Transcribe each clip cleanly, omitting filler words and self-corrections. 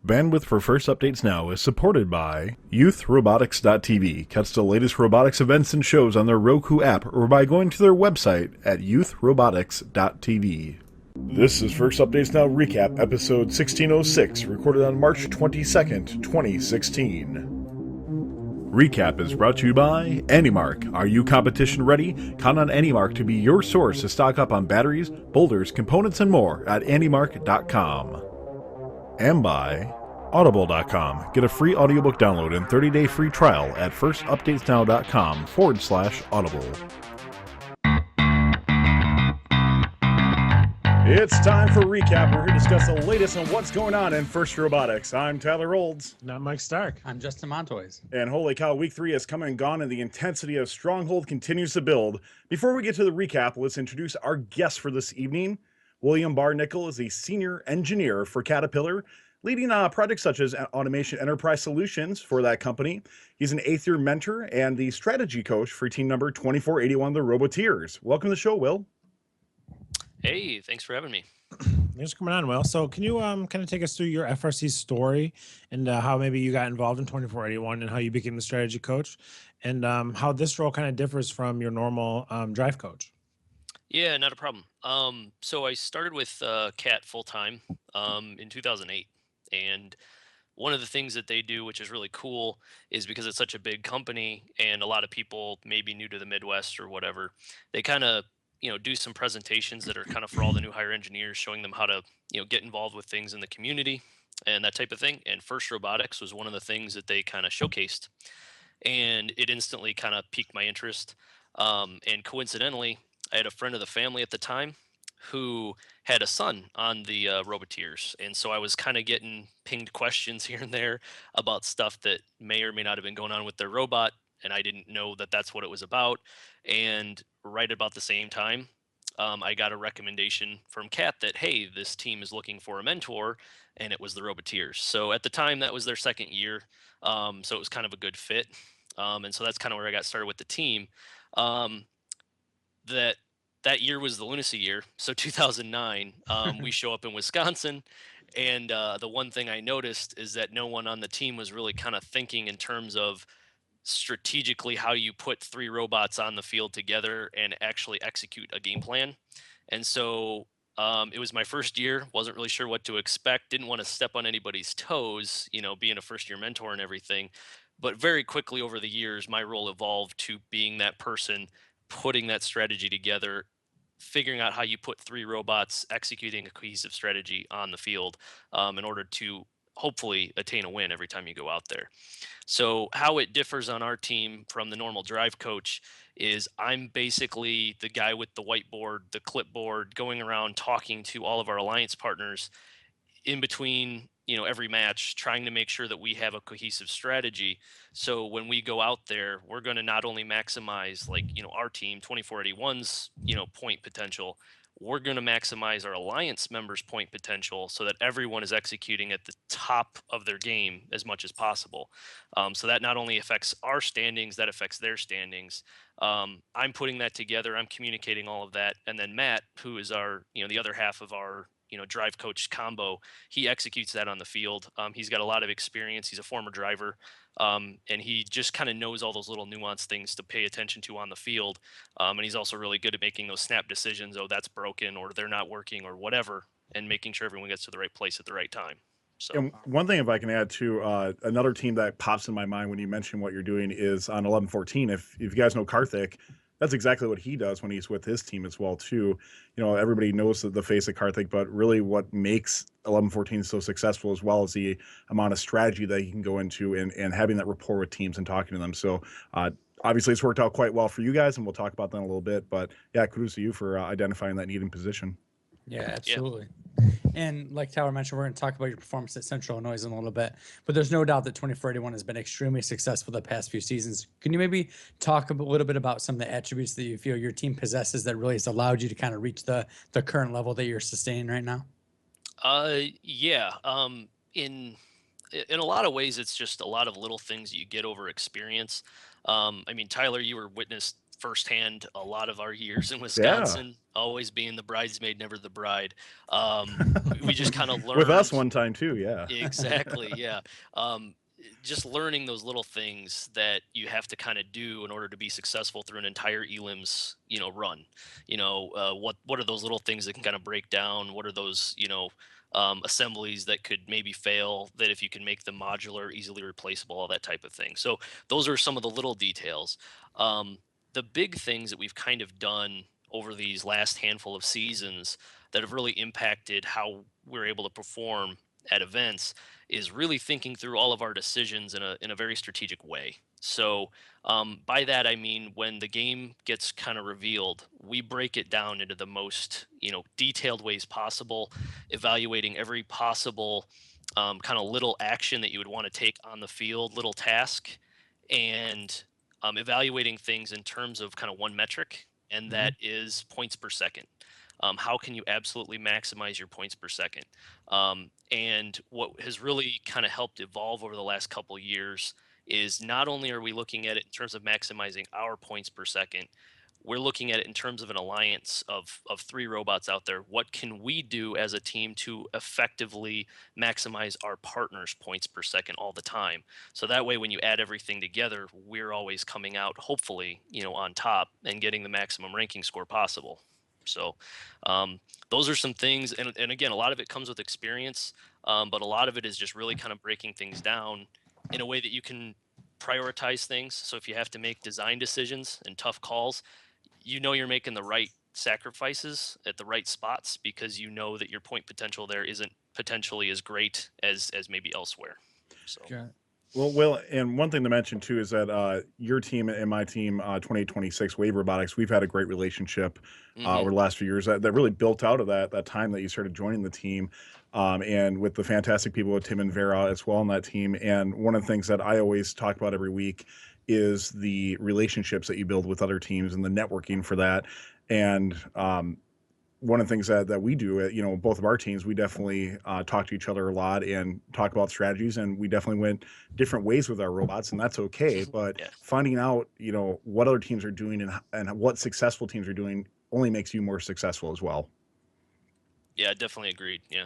Bandwidth for First Updates Now is supported by YouthRobotics.tv. Catch the latest robotics events and shows on their Roku app or by going to their website at YouthRobotics.tv. This is First Updates Now Recap, episode 1606, recorded on March 22nd, 2016. Recap is brought to you by AndyMark. Are you competition ready? Count on AndyMark to be your source to stock up on batteries, boulders, components, and more at AndyMark.com. And by Audible.com. Get a free audiobook download and 30-day free trial at firstupdatesnow.com/audible. It's time for Recap. We're here to discuss the latest on what's going on in FRC Robotics. I'm Tyler Olds. Not Mike Stark. I'm Justin Montoys. And holy cow, week 3 has come and gone, and the intensity of Stronghold continues to build. Before we get to the recap, let's introduce our guest for this evening. William Barnickel is a senior engineer for Caterpillar, leading projects such as automation enterprise solutions for that company. He's an 8th-year mentor and the strategy coach for team number 2481, the Roboteers. Welcome to the show, Will. Hey, thanks for having me. Thanks for coming on, Will. So can you kind of take us through your FRC story and how maybe you got involved in 2481 and how you became the strategy coach and how this role kind of differs from your normal drive coach? Yeah, not a problem. So I started with CAT full-time in 2008. And one of the things that they do, which is really cool, is because it's such a big company and a lot of people may be new to the Midwest or whatever, they kind of, do some presentations that are kind of for all the new hire engineers, showing them how to, get involved with things in the community and that type of thing. And FRC Robotics was one of the things that they kind of showcased. And it instantly kind of piqued my interest. And coincidentally, I had a friend of the family at the time who had a son on the Roboteers. And so I was kind of getting pinged questions here and there about stuff that may or may not have been going on with their robot. And I didn't know that that's what it was about. And right about the same time, I got a recommendation from Kat that, hey, this team is looking for a mentor. And it was the Roboteers. So at the time, that was their 2nd year. So it was kind of a good fit. And so that's kind of where I got started with the team. That year was the lunacy year. So 2009, we show up in Wisconsin. And the one thing I noticed is that no one on the team was really kind of thinking in terms of strategically how you put 3 robots on the field together and actually execute a game plan. And so it was my first year, wasn't really sure what to expect, didn't want to step on anybody's toes, being a first-year mentor and everything. But very quickly over the years, my role evolved to being that person, putting that strategy together, figuring out how you put 3 robots, executing a cohesive strategy on the field in order to hopefully attain a win every time you go out there. So how it differs on our team from the normal drive coach is I'm basically the guy with the whiteboard, the clipboard, going around talking to all of our alliance partners in between every match, trying to make sure that we have a cohesive strategy. So when we go out there, we're going to not only maximize our team 2481's point potential, we're going to maximize our alliance members' point potential so that everyone is executing at the top of their game as much as possible. So that not only affects our standings, that affects their standings. I'm putting that together. I'm communicating all of that. And then Matt, who is our, the other half of our drive coach combo, he executes that on the field. He's got a lot of experience. He's a former driver. And he just kind of knows all those little nuanced things to pay attention to on the field. And he's also really good at making those snap decisions. Oh, that's broken, or they're not working, or whatever, and making sure everyone gets to the right place at the right time. So, and one thing, if I can add to another team that pops in my mind when you mention what you're doing is on 1114. If you guys know Karthik, that's exactly what he does when he's with his team as well too. Everybody knows the face of Karthik, but really what makes 1114 so successful as well as the amount of strategy that he can go into and having that rapport with teams and talking to them. So obviously it's worked out quite well for you guys, and we'll talk about that in a little bit. But yeah, kudos to you for identifying that need and position. Yeah, absolutely. Yeah. And like Tyler mentioned, we're going to talk about your performance at Central Illinois in a little bit, but there's no doubt that 2481 has been extremely successful the past few seasons. Can you maybe talk a little bit about some of the attributes that you feel your team possesses that really has allowed you to kind of reach the current level that you're sustaining right now? Yeah. In a lot of ways, it's just a lot of little things that you get over experience. I mean, Tyler, you were witness firsthand a lot of our years in Wisconsin, always being the bridesmaid, never the bride. We just kind of learned with us one time too. Yeah. Exactly. Yeah. Just learning those little things that you have to kind of do in order to be successful through an entire elims, run. What are those little things that can kind of break down? What are those, assemblies that could maybe fail, that if you can make them modular, easily replaceable, all that type of thing. So those are some of the little details. The big things that we've kind of done over these last handful of seasons that have really impacted how we're able to perform at events is really thinking through all of our decisions in a very strategic way. So by that I mean, when the game gets kind of revealed, we break it down into the most detailed ways possible, evaluating every possible kind of little action that you would want to take on the field, little task, and evaluating things in terms of kind of one metric, and that is points per second. How can you absolutely maximize your points per second? And what has really kind of helped evolve over the last couple of years is not only are we looking at it in terms of maximizing our points per second, we're looking at it in terms of an alliance of 3 robots out there. What can we do as a team to effectively maximize our partners' points per second all the time? So that way, when you add everything together, we're always coming out, hopefully, on top and getting the maximum ranking score possible. So those are some things. And again, a lot of it comes with experience, but a lot of it is just really kind of breaking things down in a way that you can prioritize things. So if you have to make design decisions and tough calls, you're making the right sacrifices at the right spots, because you know that your point potential there isn't potentially as great as maybe elsewhere. So. Got it. Well, Will, and one thing to mention too is that your team and my team, 2826 Wave Robotics, we've had a great relationship over the last few years that really built out of that time that you started joining the team, and with the fantastic people with Tim and Vera as well on that team. And one of the things that I always talk about every week is the relationships that you build with other teams and the networking for that. And one of the things that we do at, both of our teams, we definitely talk to each other a lot and talk about strategies, and we definitely went different ways with our robots, and that's okay. But finding out, what other teams are doing and what successful teams are doing only makes you more successful as well. Yeah, definitely agreed. Yeah.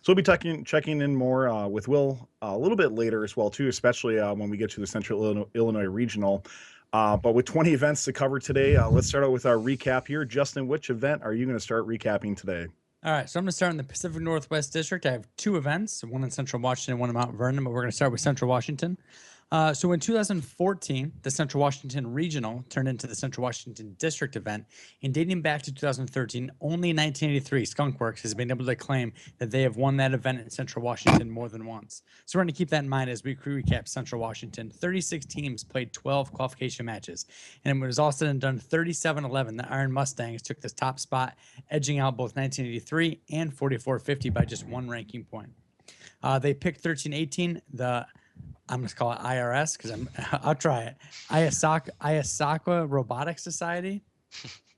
So we'll be checking in more with Will a little bit later as well too, especially when we get to the Central Illinois Regional. But with 20 events to cover today, let's start out with our recap here. Justin, which event are you going to start recapping today? All right, so I'm going to start in the Pacific Northwest District. I have 2 events, one in Central Washington, one in Mount Vernon, but we're going to start with Central Washington. So in 2014, the Central Washington Regional turned into the Central Washington District event. And dating back to 2013, only 1983 Skunkworks has been able to claim that they have won that event in Central Washington more than once. So we're going to keep that in mind as we recap Central Washington. 36 teams played 12 qualification matches. And when it was all said and done, 37-11, the Iron Mustangs took the top spot, edging out both 1983 and 4450 by just 1 ranking point. They picked 13-18, I'm going to call it IRS because I'll try it. Iasaka Robotics Society.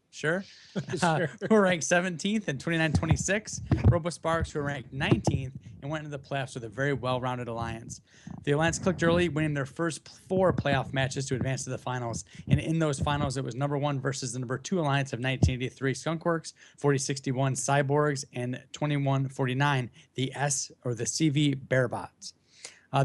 Sure. Who were ranked 17th and 29-26. RoboSparks, who were ranked 19th and went into the playoffs with a very well-rounded alliance. The alliance clicked early, winning their first 4 playoff matches to advance to the finals. And in those finals, it was number 1 versus the number 2 alliance of 1983 Skunkworks, 4061 Cyborgs, and 2149 the CV Bearbots.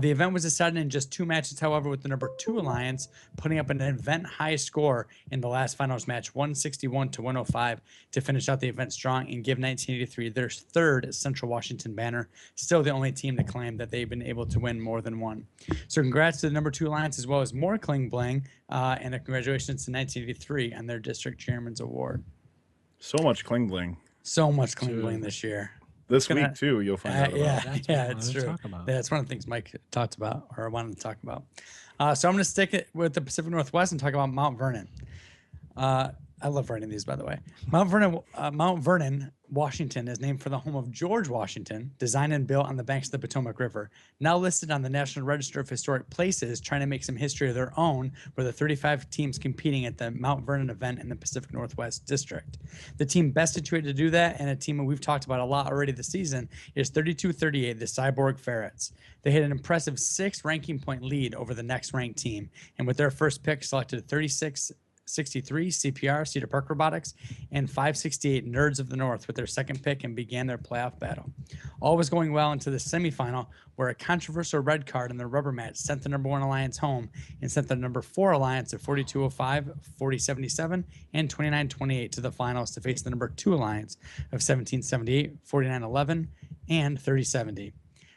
The event was decided in just 2 matches, however, with the number 2 alliance putting up an event high score in the last finals match, 161-105, to finish out the event strong and give 1983 their 3rd Central Washington banner. Still the only team to claim that they've been able to win more than one. So congrats to the number 2 alliance, as well as more Kling Bling, and a congratulations to 1983 on their district chairman's award. So much Kling Bling. So much Kling Bling this year. This week too, you'll find out. It's true. That's one of the things Mike talked about, or wanted to talk about. So I'm going to stick it with the Pacific Northwest and talk about Mount Vernon. I love writing these, by the way. Mount Vernon, Washington, is named for the home of George Washington, designed and built on the banks of the Potomac River. Now listed on the National Register of Historic Places, trying to make some history of their own, were the 35 teams competing at the Mount Vernon event in the Pacific Northwest District. The team best situated to do that, and a team that we've talked about a lot already this season, is 32-38, the Cyborg Ferrets. They had an impressive 6 ranking point lead over the next ranked team, and with their first pick selected 36 563 CPR, Cedar Park Robotics, and 568 Nerds of the North with their second pick and began their playoff battle. All was going well into the semifinal, where a controversial red card in the rubber match sent the number 1 alliance home and sent the number 4 alliance at 4205, 4077, and 2928 to the finals to face the number 2 alliance of 1778, 4911, and 3070.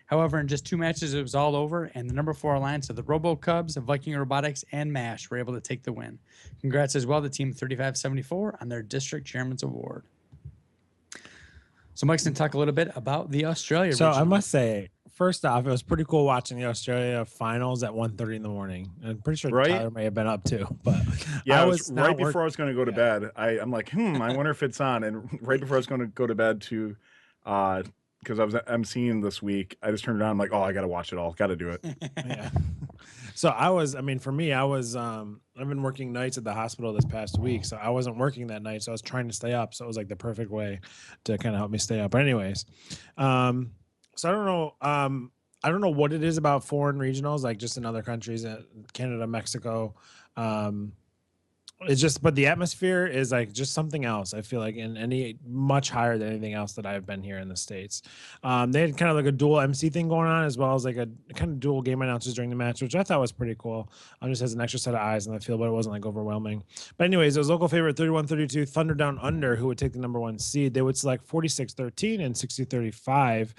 However, in just 2 matches, it was all over, and the number 4 alliance of the Robo Cubs, Viking Robotics, and MASH were able to take the win. Congrats as well to Team 3574 on their District Chairman's Award. So Mike's going to talk a little bit about the Australia So I regional. must say, first off, it was pretty cool watching the Australia finals at 1:30 in the morning. I'm pretty sure Right? Tyler may have been up too, but Yeah, I it was was not right before I was going to go to Yeah. bed. I'm like, I wonder if it's on. And right before I was going to go to bed too, because I was emceeing this week, I just turned it on. I'm like, oh, I got to watch it all. Got to do it. Yeah. So for me, I've been working nights at the hospital this past week, so I wasn't working that night, so I was trying to stay up. So it was like the perfect way to kind of help me stay up. But anyways, so I don't know what it is about foreign regionals, like just in other countries, Canada, Mexico. It's just, but the atmosphere is like just something else. I feel like in any much higher than anything else that I've been here in the States. They had kind of like a dual MC thing going on, as well as like a kind of dual game announcers during the match, which I thought was pretty cool. Just as an extra set of eyes in the field, but it wasn't like overwhelming. But anyways, it was local favorite 31-32 Thunder Down Under, who would take the number 1 seed. They would select 46-13 and 60-35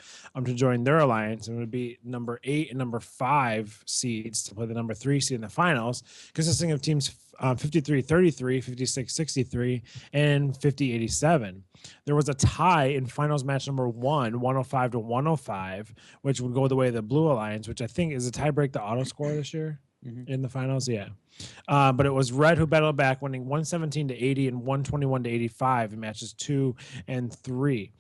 to join their alliance, and it would be number 8 and number 5 seeds to play the number 3 seed in the finals, consisting of teams 53-33, 56-63, and 50-87. There was a tie in finals match number 1, 105-105, which would go the way of the Blue Alliance, which I think is a tiebreak the auto score this year in the finals. Yeah. But it was Red who battled back, winning 117-80 and 121-85 in matches 2 and 3.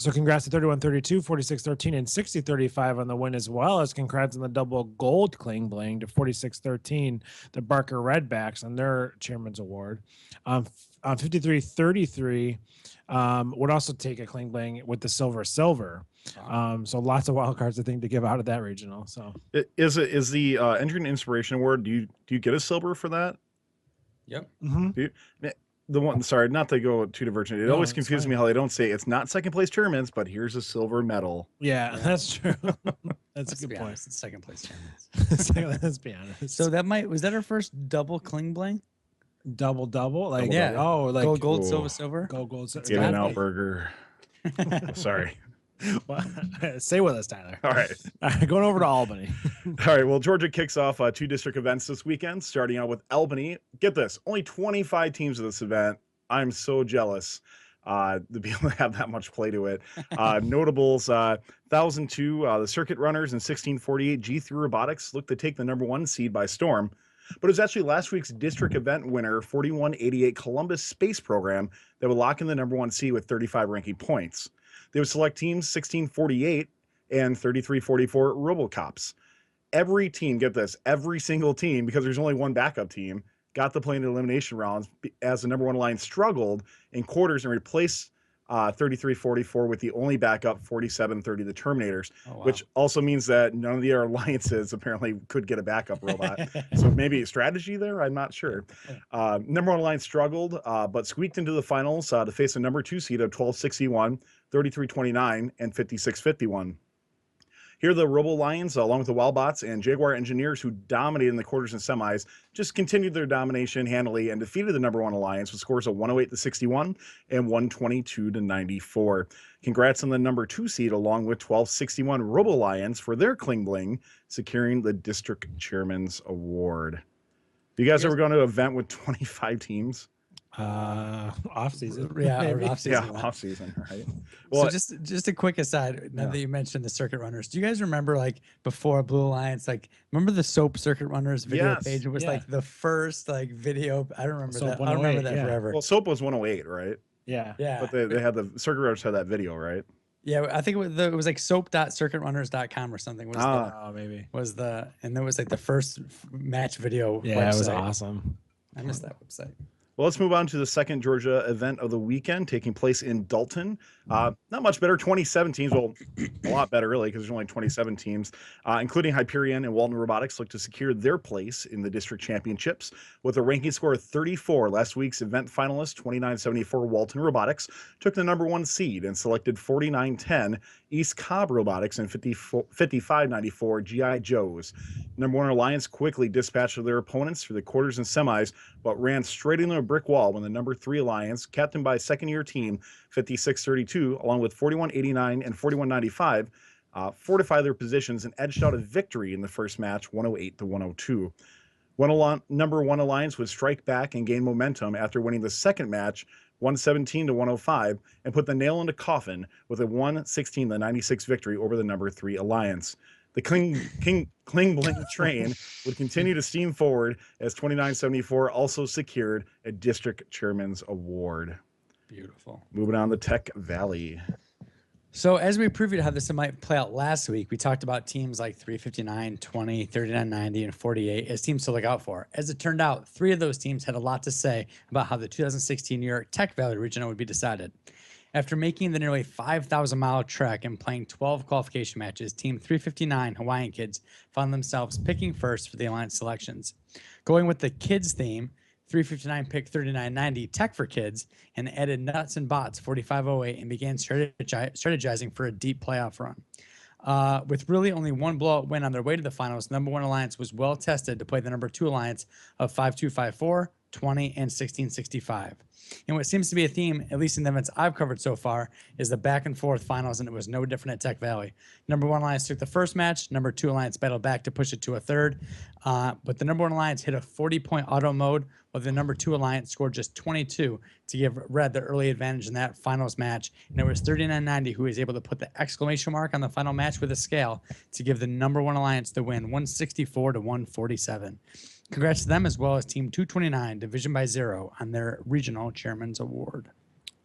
So congrats to 31-32, 46-13, and 60-35 on the win, as well as congrats on the double gold cling bling to 46-13, the Barker Redbacks on their Chairman's Award. 53-33 would also take a cling bling with the silver. Wow. So lots of wild cards, I think, to give out at that regional. So Is the Entry and Inspiration Award? Do you get a silver for that? Yep. The one, sorry, not to go too divergent. It No, always it's confuses fine. me how they don't say it's not second place tournaments, but here's a silver medal. yeah, that's true. That's Let's a good be point. honest, it's second place Chairman's. Let's be honest. So was that our first double cling bling? double, like Yeah. oh, like Gold, Cool. silver. gold. It's In and gotta out be. burger. Sorry. Stay with us, Tyler. All right. Going over to Albany. All right. Well, Georgia kicks off 2 district events this weekend, starting out with Albany. Get this, only 25 teams at this event. I'm so jealous to be able to have that much play to it. Notables, 1002, the Circuit Runners, and 1648 G3 Robotics look to take the number 1 seed by storm. But it was actually last week's district event winner, 4188 Columbus Space Program, that would lock in the number 1 seed with 35 ranking points. They would select teams 1648 and 3344 Robocops. Every team, get this, every single team, because there's only one backup team, got to play in the elimination rounds as the number 1 line struggled in quarters and replaced 3344 with the only backup 4730 the Terminators, Oh, wow. which also means that none of the other alliances apparently could get a backup robot. So maybe a strategy there, I'm not sure. Number 1 line struggled, but squeaked into the finals to face a number 2 seed of 1261, 3329, and 5651. Here, the Robo Lions, along with the Wildbots and Jaguar Engineers, who dominated in the quarters and semis, just continued their domination handily and defeated the number 1 alliance with scores of 108-61 and 122-94. Congrats on the number 2 seed, along with 1261 Robo Lions for their Kling Bling, securing the District Chairman's Award. You guys ever gone to an event with 25 teams? Off season. Yeah, or maybe. off season. Yeah, off season, right? So just a quick aside, now Yeah. that you mentioned the Circuit Runners, do you guys remember, like, before Blue Alliance, like, remember the Soap Circuit Runners video Yes. page? It was Yeah. like the first like video. I don't remember Soap that. I remember 108, that yeah. forever. Well, Soap was 108, right? Yeah. Yeah. But they had the Circuit Runners had that video, right? Yeah, I think it was like soap.circuitrunners.com or something Oh, maybe. and it was like the first match video Yeah, website. it was awesome. I missed that website. Well, let's move on to the second Georgia event of the weekend, taking place in Dalton. Not much better, 27 teams. Well, a lot better, really, because there's only 27 teams, including Hyperion and Walden Robotics, look to secure their place in the district championships with a ranking score of 34. Last week's event finalist, 2974 Walton Robotics, took the number 1 seed and selected 4910 East Cobb Robotics and 5594 GI Joes. Number 1 Alliance quickly dispatched their opponents through the quarters and semis, but ran straight into a brick wall when the number 3 Alliance, captained by second-year team 5632, along with 4189 and 4195, fortified their positions and edged out a victory in the first match, 108-102. Number 1 Alliance would strike back and gain momentum after winning the second match, 117-105, and put the nail in the coffin with a 116-96 victory over the number 3 Alliance. The Kling Bling train would continue to steam forward as 2974 also secured a district chairman's award. Beautiful. Moving on to Tech Valley. So as we previewed how this might play out last week, we talked about teams like 359, 20, 3990, and 48 as teams to look out for. As it turned out, 3 of those teams had a lot to say about how the 2016 New York Tech Valley Regional would be decided. After making the nearly 5,000-mile trek and playing 12 qualification matches, Team 359 Hawaiian Kids found themselves picking first for the Alliance selections. Going with the kids theme, 359 picked 3990 Tech for Kids and added Nuts and Bots 4508 and began strategizing for a deep playoff run. With really only one blowout win on their way to the finals, number 1 Alliance was well tested to play the number 2 Alliance of 5254, 20, and 1665. And what seems to be a theme, at least in the events I've covered so far, is the back and forth finals, and it was no different at Tech Valley. Number 1 Alliance took the first match. Number 2 Alliance battled back to push it to a third. But the number 1 Alliance hit a 40-point auto mode, while the number 2 Alliance scored just 22 to give Red the early advantage in that finals match. And it was 3990 who was able to put the exclamation mark on the final match with a scale to give the number 1 Alliance the win, 164-147. Congrats to them, as well as Team 229, Division by 0, on their Regional Chairman's Award.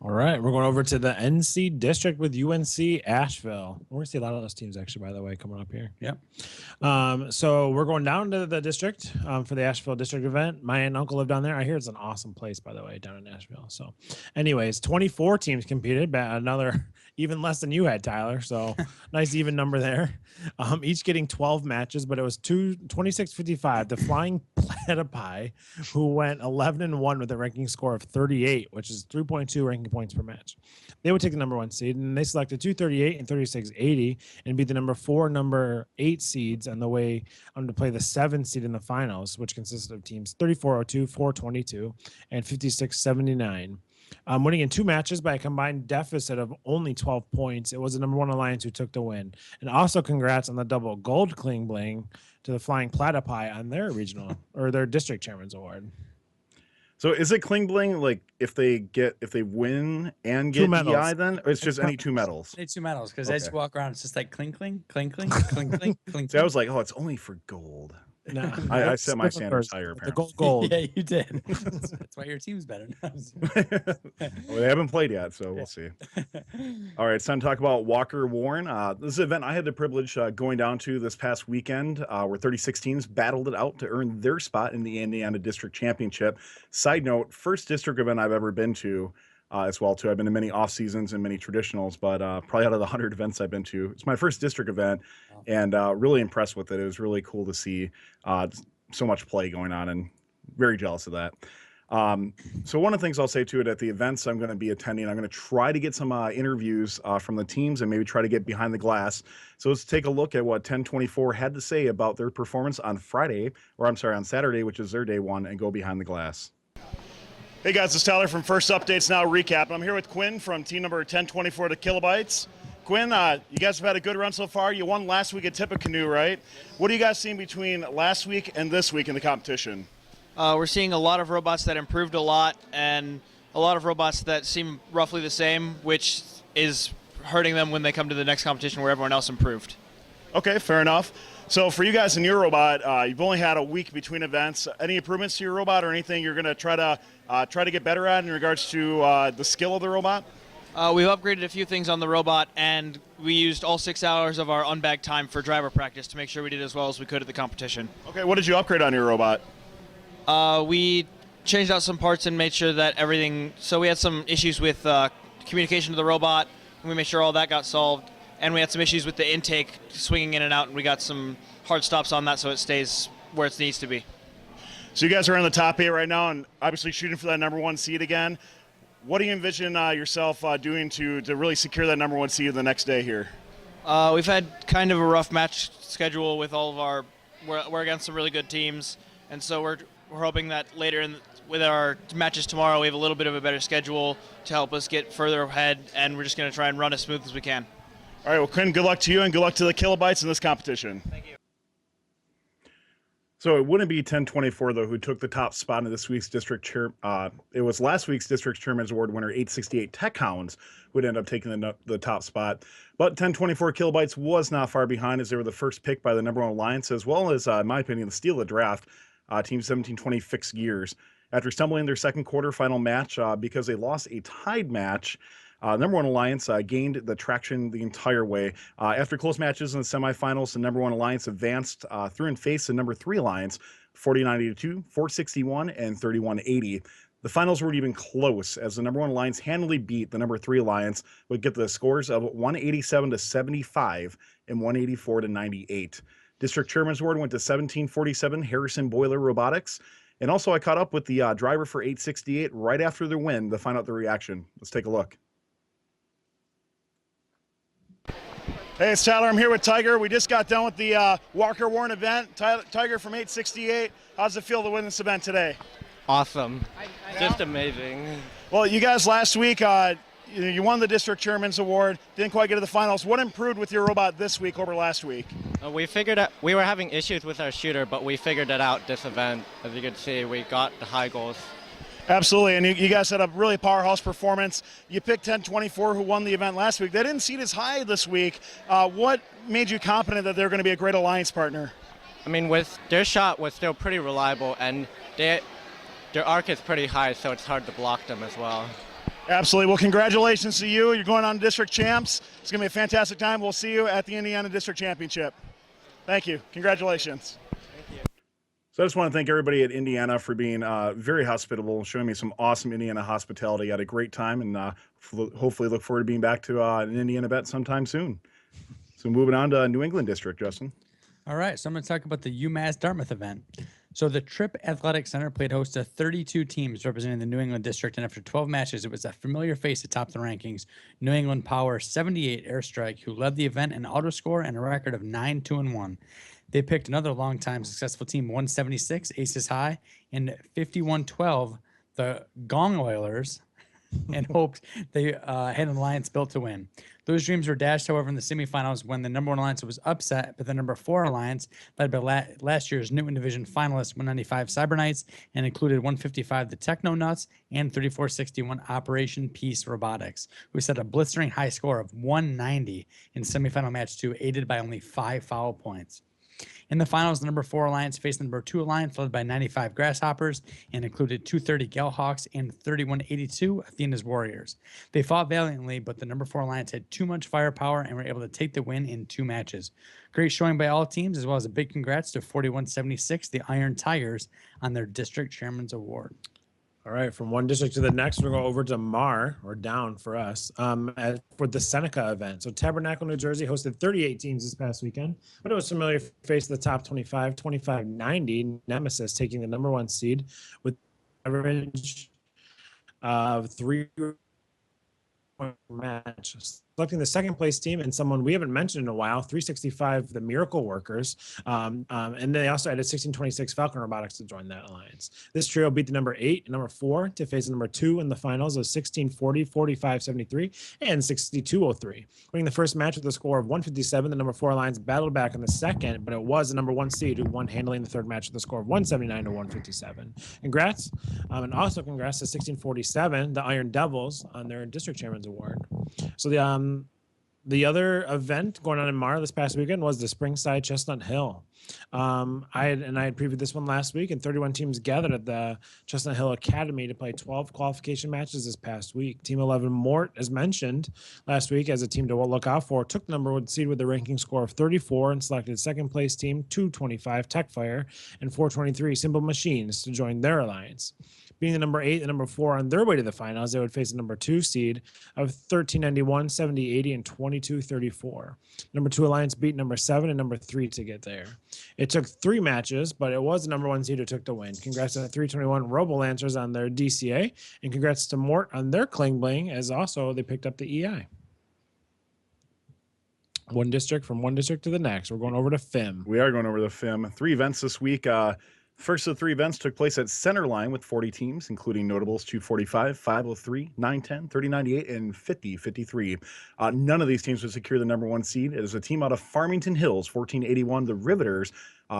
All right, we're going over to the NC District with UNC Asheville. We're going to see a lot of those teams, actually, by the way, coming up here. Yep. So we're going down to the district for the Asheville District event. My aunt and uncle live down there. I hear it's an awesome place, by the way, down in Asheville. So anyways, 24 teams competed, but another even less than you had, Tyler. So nice even number there. Each getting 12 matches, but it was 26-55. The Flying Platypi, who went 11-1 with a ranking score of 38, which is 3.2 ranking points per match. They would take the number 1 seed, and they selected 238 and 3680 and beat the number 4, number 8 seeds on the way to play the 7 seed in the finals, which consisted of teams 3402, 422, and 5679. Winning in 2 matches by a combined deficit of only 12 points. It was the number 1 Alliance who took the win. And also congrats on the double gold Kling Bling to the Flying Platypi on their regional or their district chairman's award. So is it Kling Bling like if they win and get DI then, or it's just any 2 medals? Any 2 medals, because as you walk around, it's just like cling, cling, cling, cling, cling, cling, cling. See, I was like, oh, it's only for gold. No, I set my standards higher, the apparently. gold. Yeah, you did. That's why your team's better. Well, they haven't played yet, so we'll see. All right, it's time to talk about Walker Warren. This is an event I had the privilege going down to this past weekend, where 36 teams battled it out to earn their spot in the Indiana District Championship. Side note, first district event I've ever been to as well, too. I've been to many off seasons and many traditionals, but probably out of the 100 events I've been to, it's my first district event, and really impressed with it. It was really cool to see so much play going on, and very jealous of that. So one of the things I'll say to it at the events I'm going to be attending, I'm going to try to get some interviews from the teams and maybe try to get behind the glass. So let's take a look at what 1024 had to say about their performance on on Saturday, which is their day 1, and go behind the glass. Hey guys, it's Tyler from First Updates Now Recap. I'm here with Quinn from team number 1024 to Kilobytes. Quinn, you guys have had a good run so far. You won last week at Tippecanoe, right? What are you guys seeing between last week and this week in the competition? We're seeing a lot of robots that improved a lot and a lot of robots that seem roughly the same, which is hurting them when they come to the next competition where everyone else improved. Okay, fair enough. So for you guys in your robot, you've only had a week between events. Any improvements to your robot or anything you're going to try to get better at in regards to the skill of the robot? We've upgraded a few things on the robot, and we used all 6 hours of our unbagged time for driver practice to make sure we did as well as we could at the competition. Okay, what did you upgrade on your robot? We changed out some parts and made sure that everything. So we had some issues with communication to the robot, and we made sure all that got solved. And we had some issues with the intake swinging in and out, and we got some hard stops on that so it stays where it needs to be. So you guys are in the top 8 right now, and obviously shooting for that number 1 seed again. What do you envision yourself doing to really secure that number 1 seed the next day here? We've had kind of a rough match schedule with all of our. We're against some really good teams, and so we're hoping that later with our matches tomorrow, we have a little bit of a better schedule to help us get further ahead, and we're just going to try and run as smooth as we can. All right, well, Quinn, good luck to you, and good luck to the Kilobytes in this competition. Thank you. So it wouldn't be 1024 though who took the top spot in this week's district chair. It was last week's district chairman's award winner 868 Tech Hounds who would end up taking the top spot. But 1024 Kilobytes was not far behind as they were the first pick by the number 1 alliance, as well as, in my opinion, the steal of the draft, Team 1720 Fixed Gears. After stumbling in their second quarterfinal match because they lost a tied match, number 1 alliance gained the traction the entire way. After close matches in the semifinals, the number 1 alliance advanced through and faced the number 3 alliance, 49-82, 461, and 31-80. The finals weren't even close, as the number 1 alliance handily beat the number 3 alliance, would get the scores of 187-75 and 184-98. District Chairman's Award went to 1747 Harrison Boiler Robotics. And also I caught up with the driver for 868 right after their win to find out the reaction. Let's take a look. Hey, it's Tyler. I'm here with Tiger. We just got done with the Walker Warren event. Tiger from 868. How's it feel to win this event today? Awesome. Just amazing. Well, you guys last week, you won the District Chairman's Award. Didn't quite get to the finals. What improved with your robot this week over last week? We figured out we were having issues with our shooter, but we figured it out this event. As you can see, we got the high goals. Absolutely, and you guys had a really powerhouse performance. You picked 1024, who won the event last week. They didn't seed as high this week. What made you confident that they're going to be a great alliance partner? I mean, with their shot was still pretty reliable, and their arc is pretty high, so it's hard to block them as well. Absolutely. Well, congratulations to you. You're going on to District Champs. It's going to be a fantastic time. We'll see you at the Indiana District Championship. Thank you. Congratulations. So I just want to thank everybody at Indiana for being very hospitable and showing me some awesome Indiana hospitality. I had a great time, and hopefully look forward to being back to an Indiana bet sometime soon. So moving on to New England District, Justin. All right, so I'm going to talk about the UMass Dartmouth event. So the Tripp Athletic Center played host to 32 teams representing the New England District, and after 12 matches, it was a familiar face atop the rankings. New England Power 78 Airstrike, who led the event in auto score and a record of 9-2-1. They picked another longtime successful team, 176 Aces High, and 51-12 the Gong Oilers, and hoped they had an alliance built to win. Those dreams were dashed, however, in the semifinals when the number 1 alliance was upset, but the number 4 alliance, led by last year's Newton Division finalists, 195 Cyber Knights, and included 155 the Techno Nuts and 3461 Operation Peace Robotics, who set a blistering high score of 190 in semifinal match 2, aided by only 5 foul points. In the finals, the number 4 alliance faced the number 2 alliance, led by 95 Grasshoppers, and included 230 Galhawks and 3182 Athena's Warriors. They fought valiantly, but the number 4 alliance had too much firepower and were able to take the win in 2 matches. Great showing by all teams, as well as a big congrats to 4176, the Iron Tigers, on their District Chairman's Award. All right, from one district to the next, we're going to go over to Mar, or down for us, for the Seneca event. So Tabernacle, New Jersey hosted 38 teams this past weekend, but it was familiar face the top 25, 25-90, Nemesis taking the number 1 seed with average of 3 match, selecting the second place team and someone we haven't mentioned in a while, 365 the Miracle Workers, and they also added 1626 Falcon Robotics to join that alliance. This trio beat the number 8 and number 4 to face the number 2 in the finals of 1640, 4573, and 6203. Winning the first match with a score of 157, the number 4 alliance battled back in the second, but it was the number 1 seed who won handling the third match with a score of 179 to 157. Congrats, and also congrats to 1647 the Iron Devils on their District Chairman's Award. So the other event going on in Mar this past weekend was the Springside Chestnut Hill. I had previewed this one last week, and 31 teams gathered at the Chestnut Hill Academy to play 12 qualification matches this past week. Team 11 Mort, as mentioned last week, as a team to look out for, took the number 1 seed with a ranking score of 34 and selected second place team 225 Techfire and 423 Simple Machines to join their alliance. being the number 8 and number 4 on their way to the finals. They would face the number 2 seed of 1391, 7080, and 2234. Number 2 alliance beat number 7 and number 3 to get there. It took 3 matches, but it was the number 1 seed who took the win. Congrats to the 321 Robo Lancers on their DCA, and congrats to Mort on their Kling Bling, as also they picked up the EI. One district from one district to the next. We're going over to FIM. We are going over the FIM. 3 events this week. First of the 3 events took place at Centerline with 40 teams, including notables 245, 503, 910, 3098, and 5053. None of these teams would secure the number 1 seed. It is a team out of Farmington Hills, 1481, the Riveters,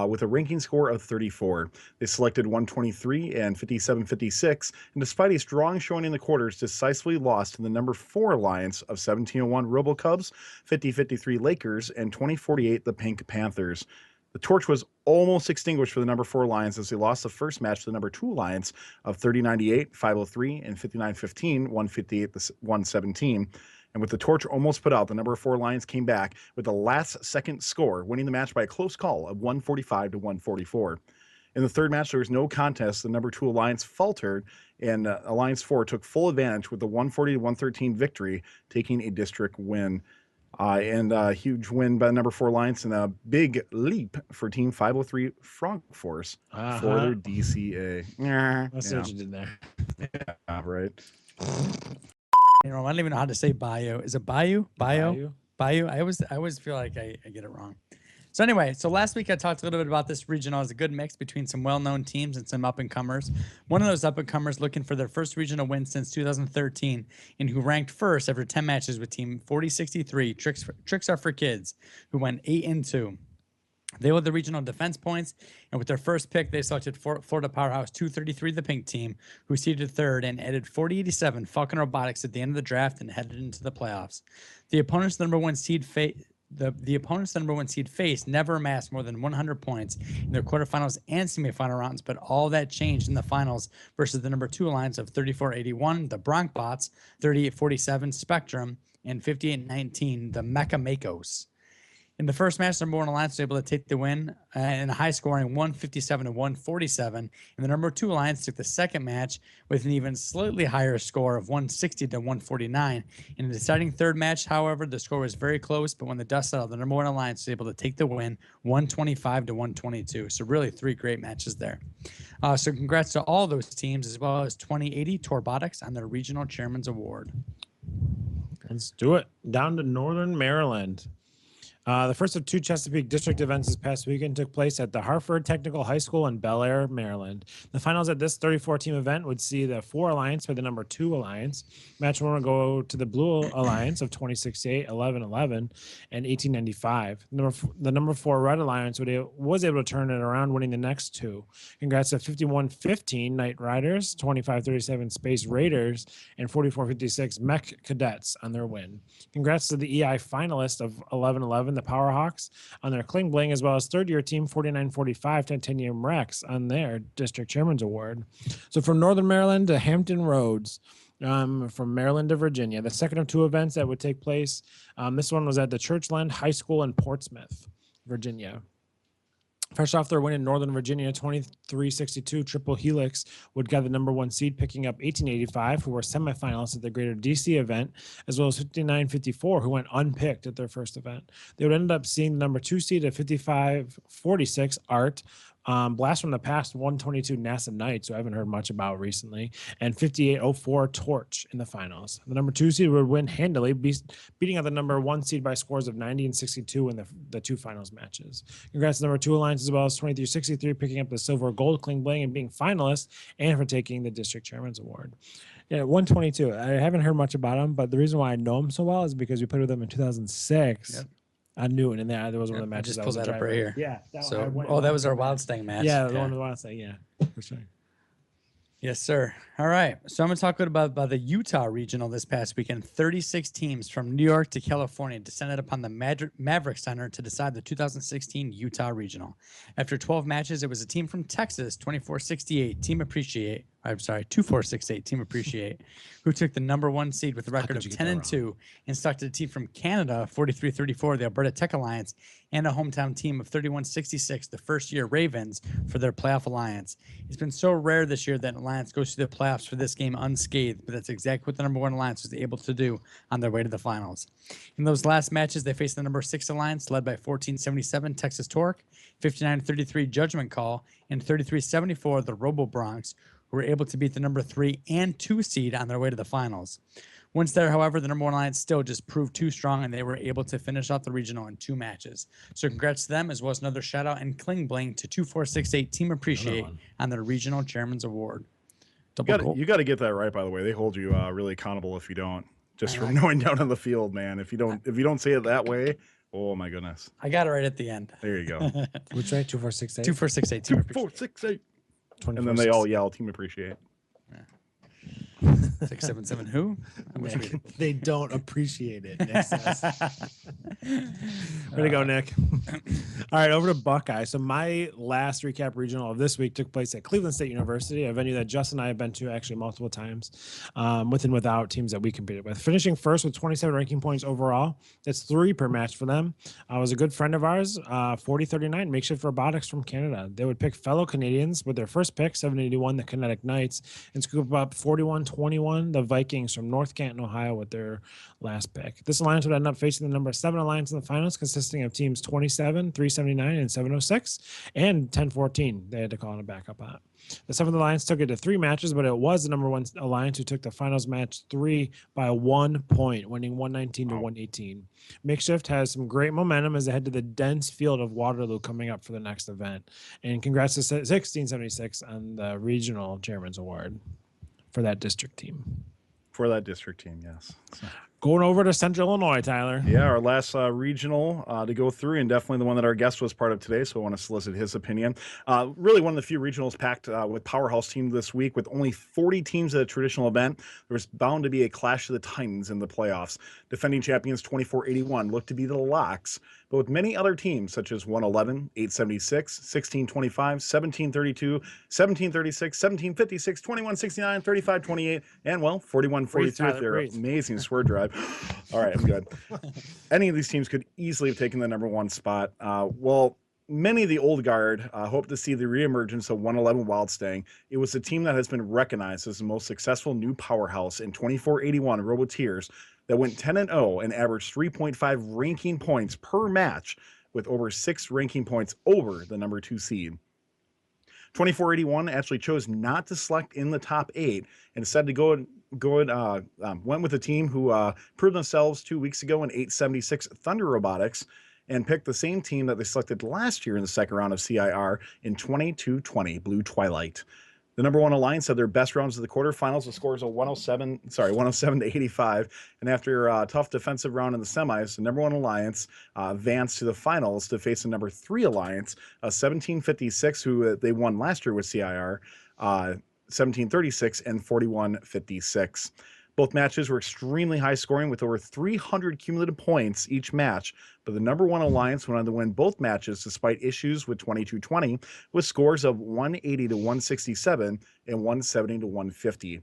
with a ranking score of 34. They selected 123 and 5756, and despite a strong showing in the quarters, decisively lost to the number 4 alliance of 1701 Robo Cubs, 5053 Lakers, and 2048 the Pink Panthers. The torch was almost extinguished for the number 4 alliance as they lost the first match to the number 2 alliance of 3098, 503, and 5915, 158, 117. And with the torch almost put out, the number 4 alliance came back with the last second score, winning the match by a close call of 145 to 144. In the third match, there was no contest. The number 2 alliance faltered, and Alliance 4 took full advantage with the 140 to 113 victory, taking a district win. And a huge win by the number 4 alliance and a big leap for Team 503 Frog Force for their DCA. That's what you did there. Yeah, right. You know, I don't even know how to say Bayou. Is it Bayou? Bayou? Bayou? I always feel like I get it wrong. So anyway, so last week I talked a little bit about this regional as a good mix between some well-known teams and some up-and-comers. One of those up-and-comers looking for their first regional win since 2013 and who ranked first after 10 matches with Team 4063, Tricks Are for Kids, who went 8-2. They led the regional defense points, and with their first pick, they selected Florida Powerhouse 233, the pink team, who seeded third and added 4087 Falcon Robotics at the end of the draft and headed into the playoffs. The opponent's number 1 seed the opponent's number 1 seed faced never amassed more than 100 points in their quarterfinals and semifinal rounds, but all that changed in the finals versus the number 2 alliance of 3481, the Bronkbots, 3847 Spectrum, and 5819, the Mecha Makos. In the first match, number 1 alliance was able to take the win in a high-scoring 157 to 147, and the number 2 alliance took the second match with an even slightly higher score of 160 to 149. In the deciding third match, however, the score was very close, but when the dust settled, the number 1 alliance was able to take the win 125 to 122. So really 3 great matches there. So congrats to all those teams, as well as 2080 Robotics on their Regional Chairman's Award. Let's do it. Down to Northern Maryland. The first of 2 Chesapeake District events this past weekend took place at the Hartford Technical High School in Bel Air, Maryland. The finals at this 34-team event would see the 4 alliance by the number 2 alliance. Match 1 would go to the blue alliance of 2068, 1111, and 1895. The number 4 red alliance was able to turn it around, winning the next 2. Congrats to 5115 Knight Riders, 2537 Space Raiders, and 4456 Mech Cadets on their win. Congrats to the EI finalist of 1111, the Powerhawks, on their Kling Bling, as well as third-year team 4945 Titanium Rex on their District Chairman's Award. So from Northern Maryland to Hampton Roads, from Maryland to Virginia, the second of 2 events that would take place. This one was at the Churchland High School in Portsmouth, Virginia. Fresh off their win in Northern Virginia, 2362 Triple Helix would get the number 1 seed, picking up 1885, who were semifinalists at the Greater DC event, as well as 5954, who went unpicked at their first event. They would end up seeing the number 2 seed at 5546 Art, Blast from the Past 122 NASA Knights, who I haven't heard much about recently, and 5804 Torch in the finals. The number 2 seed would win handily, beating out the number 1 seed by scores of 90 and 62 in the 2 finals matches. Congrats to number 2 alliance, as well as 2363 picking up the silver gold Kling Bling and being finalists, and for taking the District Chairman's Award. Yeah, 122. I haven't heard much about him, but the reason why I know him so well is because we played with him in 2006. Yep. I knew it, and there was one of the matches. I just pulled that up right here. Yeah. That was our Wild Stang match. Yeah, the one with the Wild Stang. Yeah, for sure. Yes, sir. All right. So I'm going to talk a bit about the Utah Regional this past weekend. 36 teams from New York to California descended upon the Maverick Center to decide the 2016 Utah Regional. After 12 matches, it was a team from Texas, 2468, Team Appreciate, I'm sorry, 2468 Team Appreciate, who took the #1 seed with a record could of you get 10 that and wrong? 2, and stuck to the team from Canada, 4334, the Alberta Tech Alliance, and a hometown team of 3166, the first year Ravens, for their playoff alliance. It's been so rare this year that an alliance goes through the playoffs for this game unscathed, but that's exactly what the #1 alliance was able to do on their way to the finals. In those last matches, they faced the #6 alliance, led by 1477 Texas Torque, 5933 Judgment Call, and 3374 the Robo Bronx, who were able to beat the #3 and 2 seed on their way to the finals. Once there, however, the #1 alliance still just proved too strong, and they were able to finish off the regional in 2 matches. So congrats to them, as well as another shout out and cling bling to 2468 Team Appreciate on their regional chairman's award. Double gold. You got to get that right, by the way. They hold you really accountable if you don't. Just from knowing down on the field, man. If you don't say it that way, oh my goodness. I got it right at the end. There you go. Which way? 2468? 2468 Team Appreciate. 468. And then they all yell Team Appreciate. 677 who? They don't appreciate it. Nick says. Way to go, Nick. All right, over to Buckeye. So my last recap regional of this week took place at Cleveland State University, a venue that Justin and I have been to actually multiple times, with and without teams that we competed with. Finishing first with 27 ranking points overall. That's 3 per match for them. Was a good friend of ours, 4039 Makeshift Robotics from Canada. They would pick fellow Canadians with their first pick, 781 the Kinetic Knights, and scoop up 4121 the Vikings from North Canton, Ohio, with their last pick. This alliance would end up facing the #7 alliance in the finals, consisting of teams 27, 379, and 706, and 1014. They had to call in a backup on it. The 7th alliance took it to 3 matches, but it was the #1 alliance who took the finals match 3 by 1 point, winning 119 to 118. Makeshift has some great momentum as they head to the dense field of Waterloo coming up for the next event. And congrats to 1676 on the regional chairman's award for that district team. For that district team, yes. Going over to Central Illinois, Tyler. Yeah, our last regional to go through, and definitely the one that our guest was part of today, so I want to solicit his opinion. Really one of the few regionals packed with powerhouse teams this week. With only 40 teams at a traditional event, there was bound to be a clash of the Titans in the playoffs. Defending champions 2481 looked to be the locks, but with many other teams such as 111, 876, 1625, 1732, 1736, 1756, 2169, 3528, and, well, 4142 with their amazing swerve drive. All right, I'm good. Any of these teams could easily have taken the #1 spot. Well, many of the old guard hope to see the reemergence of 111 Wildstang. It was the team that has been recognized as the most successful new powerhouse in 2481 Roboteers that went 10-0 and averaged 3.5 ranking points per match, with over 6 ranking points over the #2 seed. 2481 actually chose not to select in the top 8 and instead to went with a team who proved themselves 2 weeks ago in 876 Thunder Robotics, and picked the same team that they selected last year in the second round of CIR in 2220 Blue Twilight. The #1 alliance had their best rounds of the quarterfinals with scores of 107 to 85. And after a tough defensive round in the semis, the #1 alliance advanced to the finals to face the #3 alliance, 1756, who they won last year with CIR, 1736 and 4156. Both matches were extremely high scoring with over 300 cumulative points each match, but the #1 alliance went on to win both matches despite issues with 2220 with scores of 180 to 167 and 170 to 150.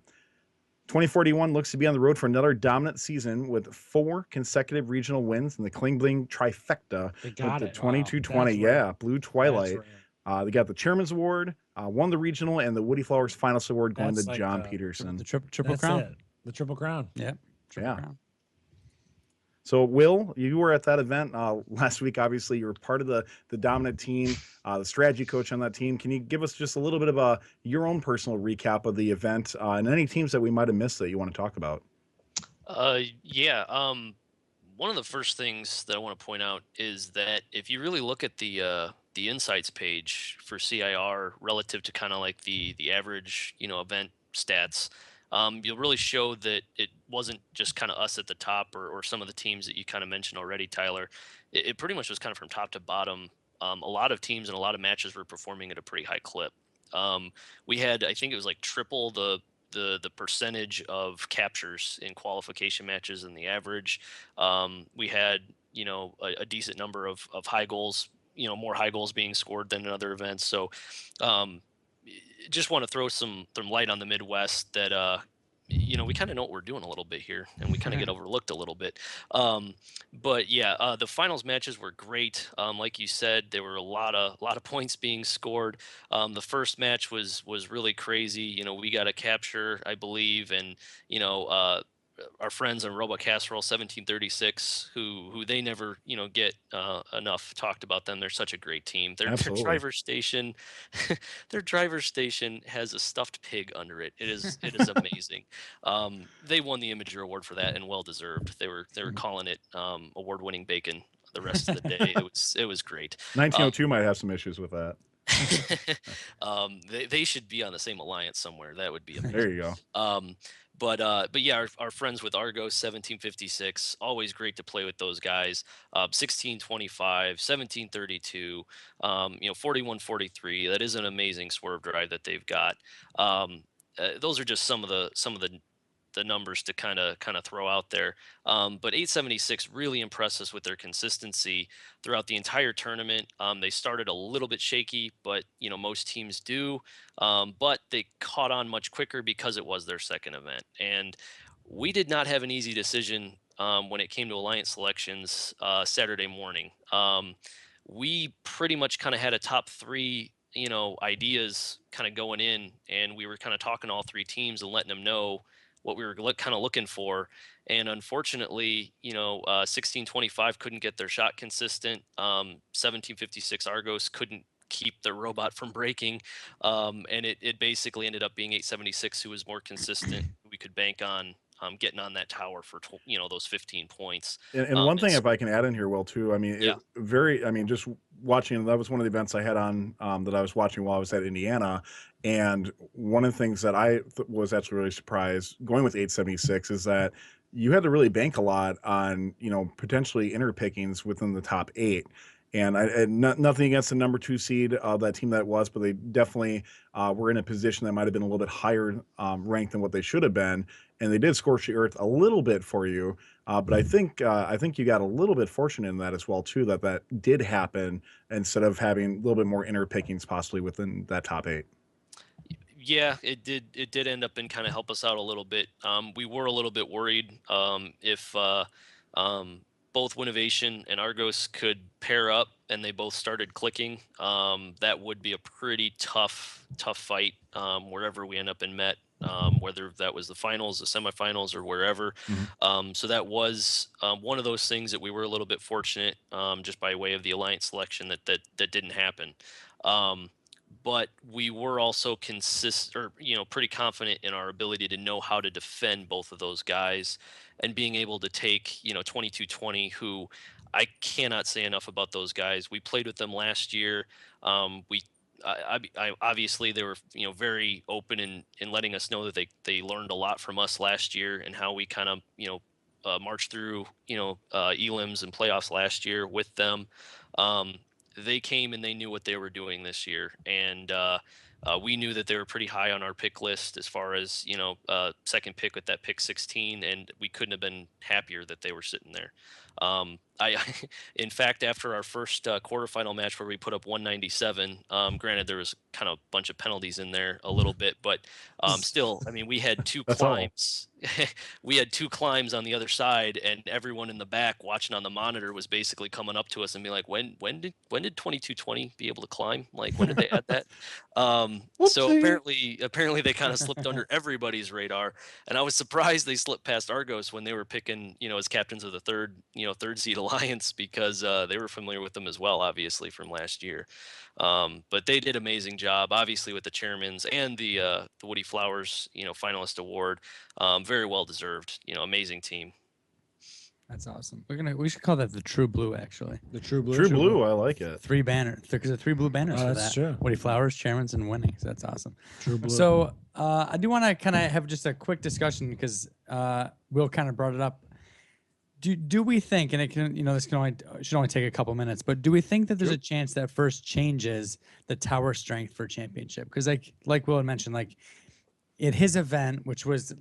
2041 looks to be on the road for another dominant season with 4 consecutive regional wins in the Kling Bling trifecta with the 2220. Yeah, Blue Twilight. They got the Chairman's Award, won the regional, and the Woody Flowers Finals Award going to John Peterson. The triple crown. The Triple Crown. Yeah. Triple crown. So, Will, you were at that event last week. Obviously, you were part of the dominant team, the strategy coach on that team. Can you give us just a little bit of your own personal recap of the event and any teams that we might have missed that you want to talk about? Yeah. One of the first things that I want to point out is that if you really look at the insights page for CIR relative to kind of like the average, event stats, you'll really show that it wasn't just kind of us at the top or some of the teams that you kind of mentioned already, Tyler. It pretty much was kind of from top to bottom. A lot of teams and a lot of matches were performing at a pretty high clip. We had, I think it was like triple the percentage of captures in qualification matches than the average. We had, a decent number of high goals, more high goals being scored than in other events. So, just want to throw some light on the Midwest that we kind of know what we're doing a little bit here, and we kind of get overlooked a little bit. But yeah, the finals matches were great. Like you said, there were a lot of points being scored. The first match was really crazy. We got a capture, I believe, and our friends on Robot Casserole 1736, who they never get enough talked about them. They're such a great team. Their Absolutely. driver station, their driver station has a stuffed pig under it. It is amazing. They won the Imager Award for that, and well deserved. They were calling it award-winning bacon the rest of the day. It was great. 1902 might have some issues with that. They should be on the same alliance somewhere. That would be amazing. There you go. But yeah, our friends with Argos 1756, always great to play with those guys. 1625, 1732, 4143. That is an amazing swerve drive that they've got. Those are just some of the numbers to kind of throw out there. But 876 really impressed us with their consistency throughout the entire tournament. They started a little bit shaky, but most teams do. But they caught on much quicker because it was their second event. And we did not have an easy decision when it came to alliance selections Saturday morning. We pretty much kind of had a top three ideas kind of going in, and we were kind of talking to all three teams and letting them know what we were kind of looking for. And unfortunately, 1625 couldn't get their shot consistent. 1756 Argos couldn't keep their robot from breaking. And it basically ended up being 876 who was more consistent. We could bank on getting on that tower for those 15 points. And one thing, if I can add in here, Will, too, I mean, Yeah. just watching, that was one of the events I had on that I was watching while I was at Indiana. And one of the things that I was actually really surprised going with 876 is that you had to really bank a lot on, potentially inner pickings within the top 8. And nothing against the number 2 seed of that team that was, but they definitely were in a position that might have been a little bit higher ranked than what they should have been. And they did scorch the earth a little bit for you. But I think you got a little bit fortunate in that as well, too, that did happen instead of having a little bit more inner pickings possibly within that top 8. Yeah, it did end up and kind of help us out a little bit. We were a little bit worried if both Winovation and Argos could pair up and they both started clicking. That would be a pretty tough fight wherever we end up in Met, whether that was the finals, the semifinals, or wherever. Mm-hmm. So that was one of those things that we were a little bit fortunate just by way of the alliance selection that didn't happen. But we were also pretty confident in our ability to know how to defend both of those guys, and being able to take 2220, who I cannot say enough about those guys. We played with them last year. I obviously they were very open in letting us know that they learned a lot from us last year, and how we kind of marched through elims and playoffs last year with them. They came and they knew what they were doing this year, and we knew that they were pretty high on our pick list as far as second pick with that pick 16, and we couldn't have been happier that they were sitting there. In fact, after our first quarterfinal match where we put up 197, granted there was kind of a bunch of penalties in there a little bit, but still, I mean, we had two climbs. We had 2 climbs on the other side, and everyone in the back watching on the monitor was basically coming up to us and be like, when did 2220 be able to climb? Like, when did they add that? So apparently they kind of slipped under everybody's radar, and I was surprised they slipped past Argos when they were picking as captains of the third seed alliance, because they were familiar with them as well, obviously from last year. But they did amazing job, obviously, with the chairmans and the Woody Flowers finalist award. Very well deserved. Amazing team. That's awesome. We should call that the True Blue, actually. The True Blue. True Blue, I like it. 3 banners, because there are 3 blue banners Oh, for that's that. true. Woody Flowers, chairmans, and winnings. That's awesome. True Blue. So I do want to kind of have just a quick discussion, because Will kind of brought it up. Do we think, and it can, this should only take a couple minutes, but do we think that there's a chance that first changes the tower strength for championship? Because like Will had mentioned, in his event, which was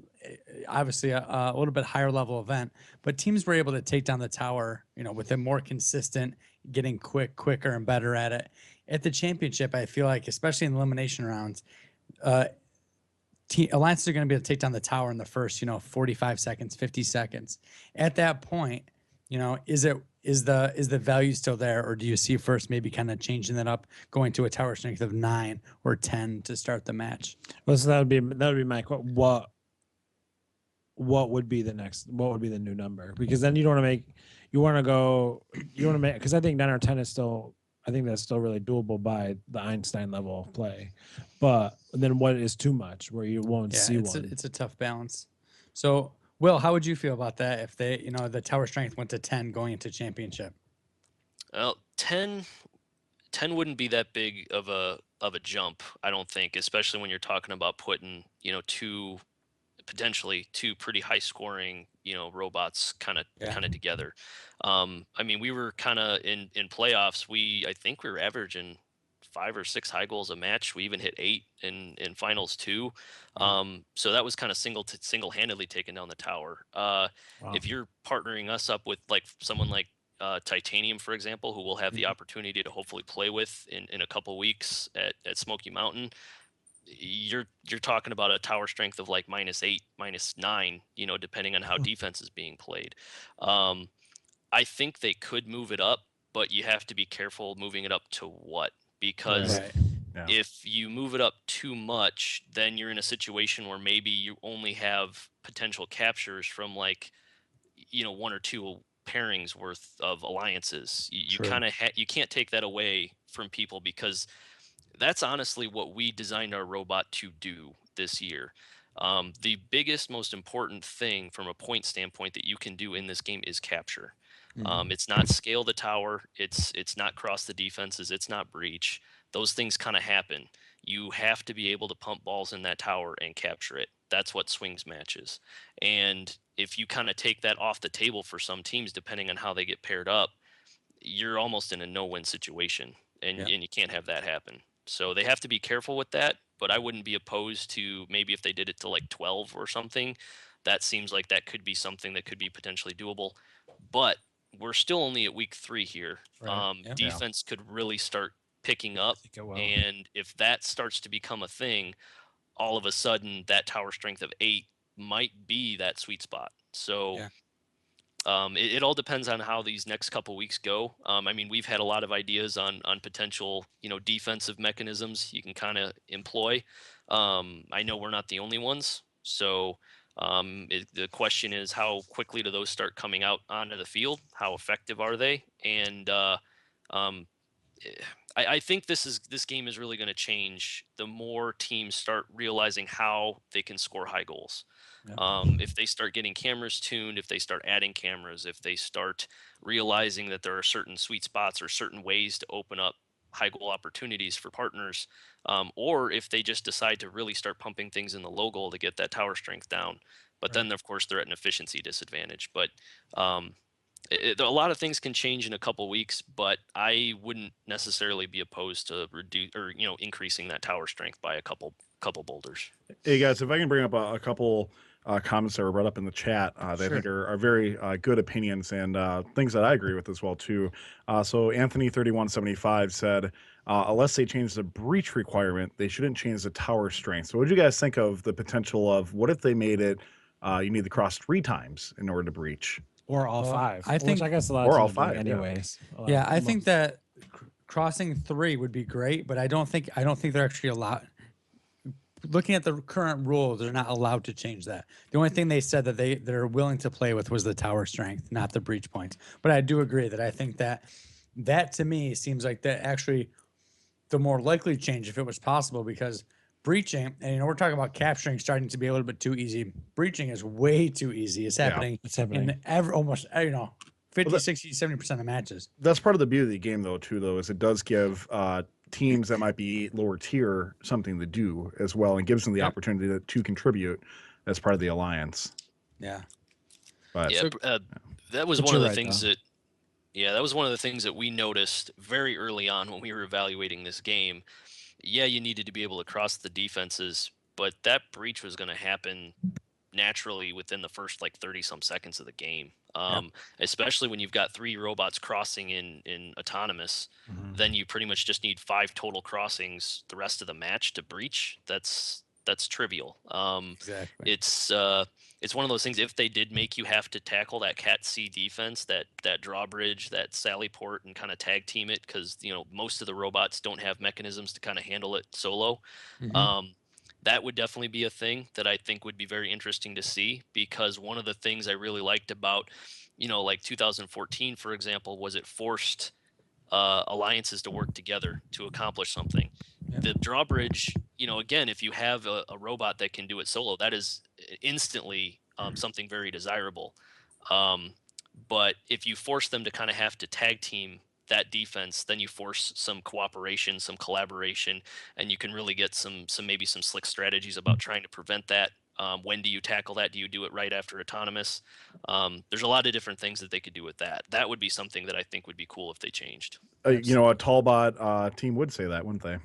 obviously a little bit higher level event, but teams were able to take down the tower, with a more consistent, getting quicker and better at it. At the championship, I feel like, especially in the elimination rounds, alliances are going to be able to take down the tower in the first, 45 seconds, 50 seconds. At that point, is the value still there, or do you see first maybe kind of changing that up, going to a tower strength of 9 or 10 to start the match? Well, so that would be my question. What would be the new number? Because then you want to make, because I think 9 or 10 is still, I think that's still really doable by the Einstein level of play. But then what is too much where you won't see one? It's a tough balance. So, Will, how would you feel about that if they, the tower strength went to 10 going into championship? Well, 10 wouldn't be that big of a jump, I don't think, especially when you're talking about putting, potentially two pretty high scoring, robots kind of together. I mean, we were kind of in playoffs. I think we were averaging 5 or 6 high goals a match. We even hit 8 in finals 2. So that was kind of single-handedly taking down the tower. Wow. If you're partnering us up with like someone like Titanium, for example, who we'll have the opportunity to hopefully play with in a couple weeks at Smoky Mountain, you're talking about a tower strength of like -8, -9, depending on how defense is being played. I think they could move it up, but you have to be careful moving it up to what, because if you move it up too much, then you're in a situation where maybe you only have potential captures from like, 1 or 2 pairings worth of alliances. You kind of you can't take that away from people, because that's honestly what we designed our robot to do this year. The biggest, most important thing from a point standpoint that you can do in this game is capture. It's not scale the tower. It's not cross the defenses. It's not breach. Those things kind of happen. You have to be able to pump balls in that tower and capture it. That's what swings matches. And if you kind of take that off the table for some teams, depending on how they get paired up, you're almost in a no-win situation, and you can't have that happen. So they have to be careful with that, but I wouldn't be opposed to maybe if they did it to like 12 or something. That seems like that could be something that could be potentially doable. But we're still only at week 3 here. Defense could really start picking up, and if that starts to become a thing, all of a sudden that tower strength of 8 might be that sweet spot. So it all depends on how these next couple weeks go. I mean, we've had a lot of ideas on potential, defensive mechanisms you can kind of employ. I know we're not the only ones. So the question is, how quickly do those start coming out onto the field? How effective are they? And I think this game is really going to change the more teams start realizing how they can score high goals. If they start getting cameras tuned, if they start adding cameras, if they start realizing that there are certain sweet spots or certain ways to open up high goal opportunities for partners, or if they just decide to really start pumping things in the low goal to get that tower strength down. But then, of course, they're at an efficiency disadvantage. But a lot of things can change in a couple weeks, but I wouldn't necessarily be opposed to increasing that tower strength by a couple boulders. Hey guys, if I can bring up a couple comments that were brought up in the chat that I think are very good opinions and things that I agree with as well too. So Anthony 3175 said, unless they change the breach requirement, they shouldn't change the tower strength. So what do you guys think of the potential of what if they made it you need to cross 3 times in order to breach? Or all 5. I think, which I guess a lot or of all teams do 5 anyways. Yeah, I think that crossing 3 would be great, but I don't think they're actually allowed. Looking at the current rules, they're not allowed to change that. The only thing they said that they're willing to play with was the tower strength, not the breach points. But I do agree that I think that to me seems like that actually the more likely change if it was possible, because breaching, and we're talking about capturing starting to be a little bit too easy. Breaching is way too easy. It's happening, in almost 50, 60, 70% of matches. That's part of the beauty of the game though, is it does give teams that might be lower tier something to do as well, and gives them the opportunity to contribute as part of the alliance. Yeah. But that was one of the things that was one of the things that we noticed very early on when we were evaluating this game. Yeah, you needed to be able to cross the defenses, but that breach was going to happen naturally within the first like 30 some seconds of the game. Especially when you've got 3 robots crossing in autonomous, then you pretty much just need 5 total crossings the rest of the match to breach. That's trivial. Exactly. It's one of those things. If they did make you have to tackle that cat C defense, that drawbridge, that sally port, and kind of tag team it, because most of the robots don't have mechanisms to kind of handle it solo. That would definitely be a thing that I think would be very interesting to see, because one of the things I really liked about, like 2014, for example, was it forced alliances to work together to accomplish something. The drawbridge, again, if you have a robot that can do it solo, that is instantly something very desirable. But if you force them to kind of have to tag team that defense, then you force some cooperation, some collaboration, and you can really get some slick strategies about trying to prevent that. When do you tackle that? Do you do it right after autonomous? There's a lot of different things that they could do with that. That would be something that I think would be cool if they changed. A Tallbot team would say that, wouldn't they?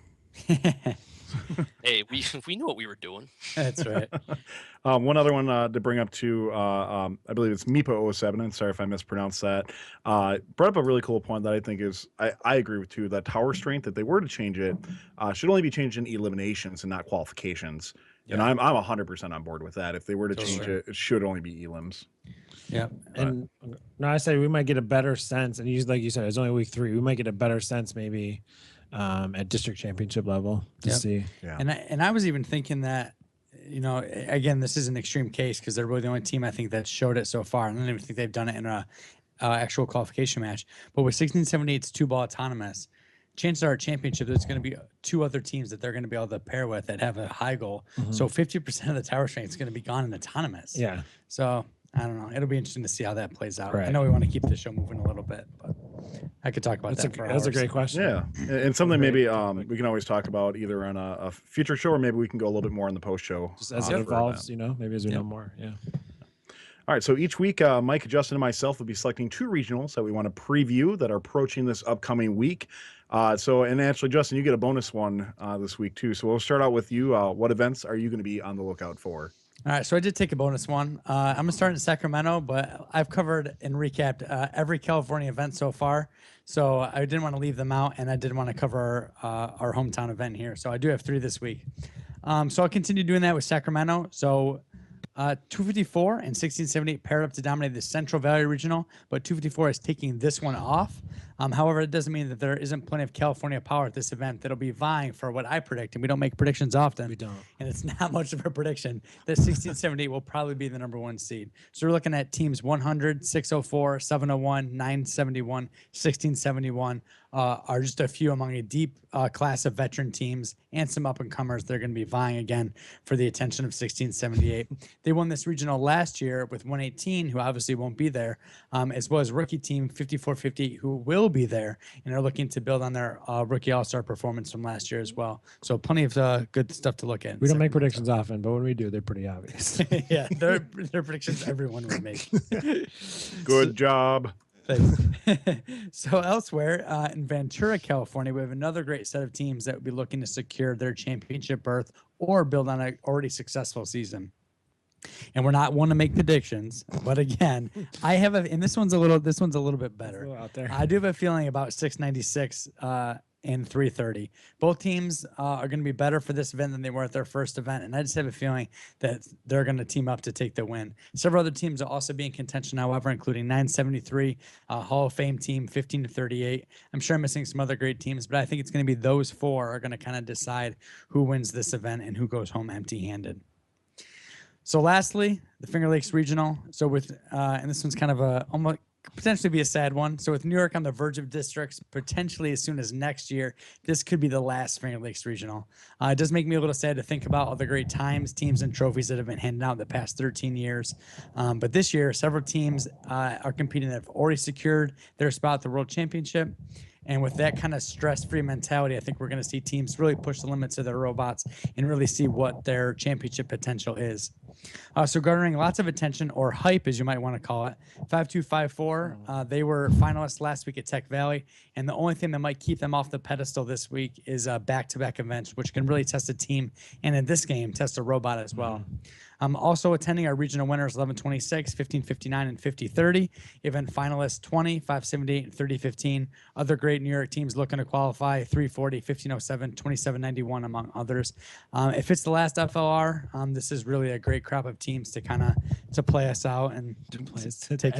Hey, we knew what we were doing. That's right. One other one to bring up too, I believe it's Meepo07, and sorry if I mispronounced that, brought up a really cool point that I think is, I agree with too, that tower strength, if they were to change it, should only be changed in eliminations and not qualifications. Yeah. And I'm 100% on board with that. If they were to change it, it should only be elims. Yeah. And no, I say we might get a better sense, and like you said, it's only week 3. We might get a better sense maybe at district championship level to see. Yeah. And I was even thinking that, again, this is an extreme case because they're really the only team I think that showed it so far. And I don't even think they've done it in a actual qualification match. But with 1678's 2-ball autonomous, chances are at championship, there's going to be 2 other teams that they're going to be able to pair with that have a high goal. So 50% of the tower strength is going to be gone in autonomous. Yeah. So I don't know. It'll be interesting to see how that plays out. Right. I know we want to keep the show moving a little bit, but I could talk about that for hours. That's a great question. Yeah, and something maybe we can always talk about either on a future show, or maybe we can go a little bit more on the post show. Just as it evolves, maybe as we know more. Yeah. All right, so each week, Mike, Justin, and myself will be selecting 2 regionals that we want to preview that are approaching this upcoming week. And actually, Justin, you get a bonus one this week too. So we'll start out with you. What events are you going to be on the lookout for? All right, so I did take a bonus one. I'm going to start in Sacramento, but I've covered and recapped every California event so far. So I didn't want to leave them out, and I did want to cover our hometown event here. So I do have 3 this week. So I'll continue doing that with Sacramento. So 254 and 1678 paired up to dominate the Central Valley Regional, but 254 is taking this one off. However, it doesn't mean that there isn't plenty of California power at this event that'll be vying for what I predict, and we don't make predictions often. We don't. And it's not much of a prediction that 1678 will probably be the #1 seed. So we're looking at teams 100, 604, 701, 971, 1671 are just a few among a deep class of veteran teams and some up-and-comers. They're going to be vying again for the attention of 1678. They won this regional last year with 118, who obviously won't be there, as well as rookie team 5450, who will be there and are looking to build on their rookie all-star performance from last year as well. So plenty of good stuff to look at. We don't make predictions often, but when we do, they're pretty obvious. Yeah, they're predictions everyone would make. Good job. So elsewhere in Ventura, California, we have another great set of teams that would be looking to secure their championship berth or build on an already successful season. And we're not one to make predictions, but again, I have and this one's a little bit better. Out there. I do have a feeling about 696 and 330. Both teams are going to be better for this event than they were at their first event, and I just have a feeling that they're going to team up to take the win. Several other teams will also be in contention, however, including 973, Hall of Fame team 15-38. I'm sure I'm missing some other great teams, but I think it's going to be those 4 are going to kind of decide who wins this event and who goes home empty-handed. So lastly, the Finger Lakes Regional. So with, and this one's kind of almost potentially be a sad one. So with New York on the verge of districts, potentially as soon as next year, this could be the last Finger Lakes Regional. It does make me a little sad to think about all the great times, teams, and trophies that have been handed out the past 13 years. But this year, several teams are competing that have already secured their spot at the World Championship. And with that kind of stress-free mentality, I think we're going to see teams really push the limits of their robots and really see what their championship potential is. So garnering lots of attention, or hype as you might want to call it. 5254, they were finalists last week at Tech Valley, and the only thing that might keep them off the pedestal this week is back-to-back events, which can really test a team, and in this game, test a robot as well. Also attending our regional winners 1126, 1559, and 5030. Event finalists 20, 578, and 3015. Other great New York teams looking to qualify 340, 1507, 2791, among others. If it's the last FLR, this is really a great crop of teams to kind of to play us out and take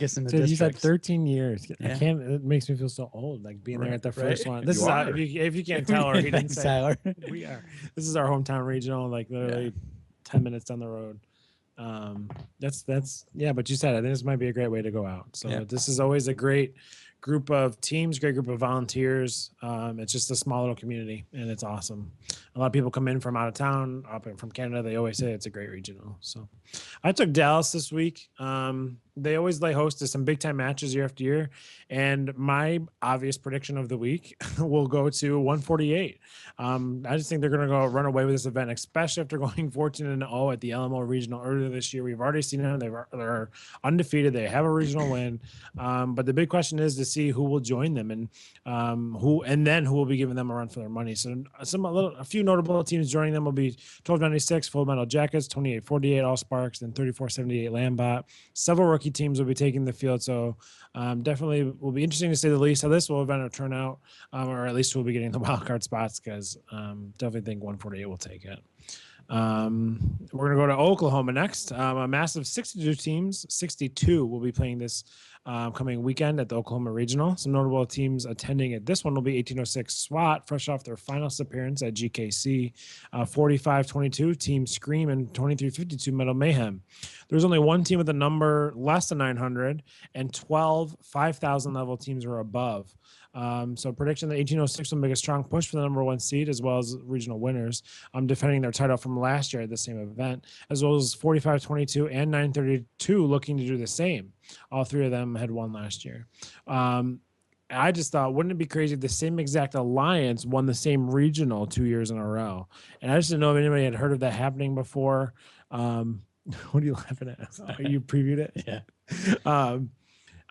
us into Dude, you said districts. 13 years. I Yeah. can't. It makes me feel so old, like being there at the first right. one. This You is are. if you can't tell, or he didn't Thanks, say, Tyler. we are. This is our hometown regional, like literally 10 minutes down the road. That's yeah. But you said, I think this might be a great way to go out. So Yeah. this is always a great group of teams, great group of volunteers. It's just a small little community, and it's awesome. A lot of people come in from out of town, up and from Canada. They always say it's a great regional. So I took Dallas this week. They always host to some big time matches year after year. And my obvious prediction of the week will go to 148. I just think they're going to go run away with this event, especially after going 14-0 at the LMO regional earlier this year. We've already seen them. They're undefeated. They have a regional win. But the big question is to see who will join them and who will be giving them a run for their money. So a few notable teams joining them will be 1296 Full Metal Jackets, 2848 All Sparks, and 3478 Lambot. Several rookie teams will be taking the field. So definitely will be interesting to say the least how this will event turn out, or at least we'll be getting the wild card spots, because definitely think 148 will take it. We're going to go to Oklahoma next. A massive 62 teams, 62 will be playing this coming weekend at the Oklahoma Regional. Some notable teams attending at this one will be 1806 SWAT, fresh off their finals appearance at GKC, 4522 Team Scream, and 2352 Metal Mayhem. There's only one team with a number less than 900, and 12 5,000 level teams are above. So prediction that 1806 will make a strong push for the number one seed, as well as regional winners, defending their title from last year at the same event, as well as 4522 and 932 looking to do the same. All three of them had won last year. I just thought, wouldn't it be crazy if the same exact alliance won the same regional 2 years in a row? And I just didn't know if anybody had heard of that happening before. What are you laughing at? Oh, you previewed it? Yeah.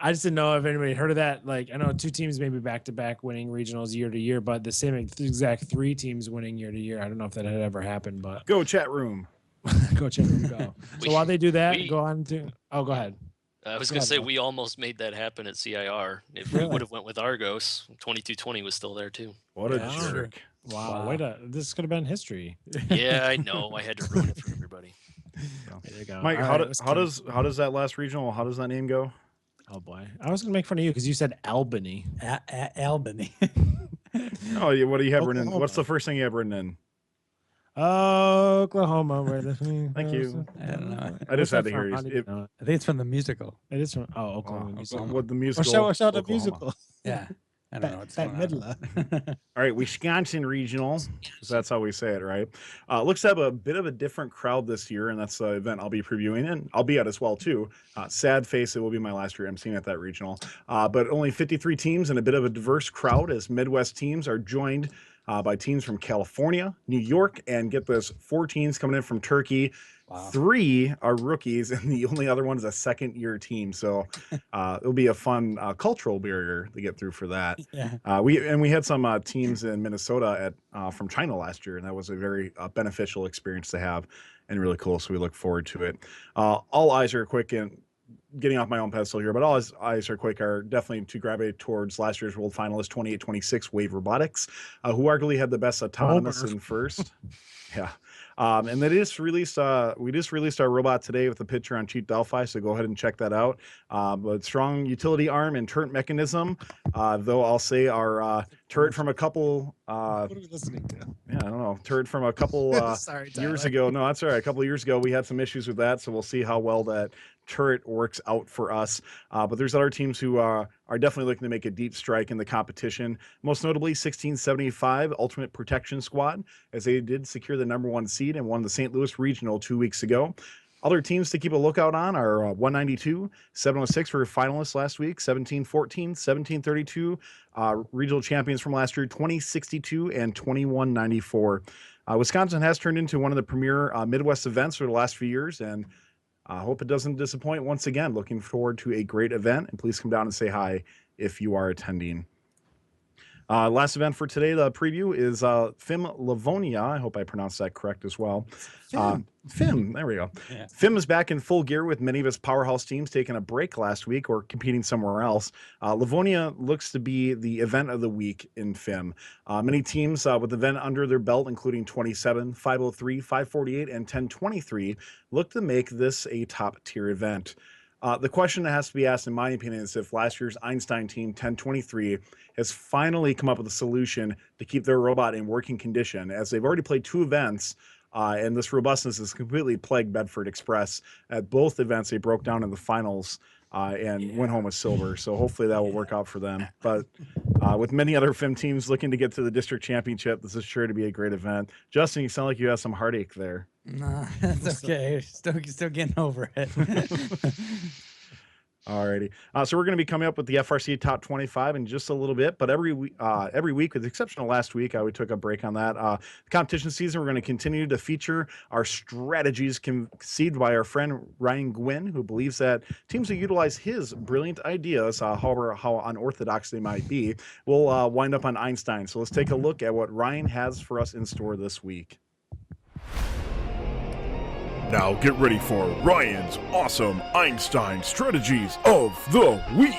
I just didn't know if anybody heard of that. Like, I know two teams maybe back-to-back winning regionals year to year, but the same exact three teams winning year to year. I don't know if that had ever happened, but Go chat room. go check them go. So while they do that, go on to go ahead. I was Go going to ahead, say, Bill. we almost made that happen at CIR. If we Really? would have went with Argos, 2220 was still there too. What a Yeah. jerk. Wow, Wow. This could have been history. Yeah, I know. I had to ruin it for everybody. There you go. Mike, All how, right, do, let's how keep- does how does that last regional, how does that name go? Oh boy, I was gonna make fun of you because you said Albany. Albany. Oh, what do you have written in? Oklahoma. What's the first thing you have written in? Oklahoma. Where the Thank you. I don't know. I just had to What's that hear from? you. How do you know it? I think it's from the musical. It is from Oklahoma. Oh, musical. what the Or musical? show the Oklahoma. musical. Yeah. I don't know what's going Bette on. Midler. All right, Wisconsin Regional. So that's how we say it, right? Looks to have a bit of a different crowd this year, and that's the event I'll be previewing, and I'll be at as well too. Sad face, it will be my last year emceeing at that regional. But only 53 teams and a bit of a diverse crowd, as Midwest teams are joined by teams from California, New York, and get this, 4 teams coming in from Turkey. Wow. 3 are rookies, and the only other one is a second-year team. So it'll be a fun cultural barrier to get through for that. Yeah. We had some teams in Minnesota from China last year, and that was a very beneficial experience to have and really cool. So we look forward to it. All eyes are quick and getting off my own pedestal here, but all eyes are quick are definitely to gravitate towards last year's world finalist 2826 Wave Robotics, who arguably had the best autonomous in first. Yeah. And that is released. We just released our robot today with a picture on Cheat Delphi, so go ahead and check that out. But strong utility arm and turret mechanism. Though I'll say our turret from a couple. What are we listening to? Yeah, I don't know. Turret from a couple Sorry, years Tyler. ago. No, that's all right. A couple of years ago, we had some issues with that, so we'll see how well that turret works out for us. But there's other teams who are definitely looking to make a deep strike in the competition. Most notably, 1675 Ultimate Protection Squad, as they did secure the #1 seed and won the St. Louis Regional 2 weeks ago. Other teams to keep a lookout on are 192, 706 were finalists last week, 1714, 1732, regional champions from last year, 2062 and 2194. Wisconsin has turned into one of the premier Midwest events for the last few years, and I hope it doesn't disappoint once again. Looking forward to a great event, and please come down and say hi if you are attending. Last event for today, the preview is FIM Livonia. I hope I pronounced that correct as well. FIM, there we go. Yeah. FIM is back in full gear with many of its powerhouse teams taking a break last week or competing somewhere else. Livonia looks to be the event of the week in FIM. Many teams with the event under their belt, including 27, 503, 548, and 1023, look to make this a top-tier event. The question that has to be asked, in my opinion, is if last year's Einstein team, 1023, has finally come up with a solution to keep their robot in working condition, as they've already played 2 events, and this robustness has completely plagued Bedford Express. At both events, they broke down in the finals and went home with silver, so hopefully that will work out for them. But with many other FIM teams looking to get to the district championship, this is sure to be a great event. Justin, you sound like you have some heartache there. Nah, that's okay. Still getting over it. Alrighty. So we're going to be coming up with the FRC Top 25 in just a little bit, but every week, with the exception of last week, we took a break on that. The competition season, we're going to continue to feature our strategies conceived by our friend Ryan Gwynn, who believes that teams who utilize his brilliant ideas, however how unorthodox they might be, will wind up on Einstein. So let's take a look at what Ryan has for us in store this week. Now get ready for Ryan's Awesome Einstein Strategies of the Week.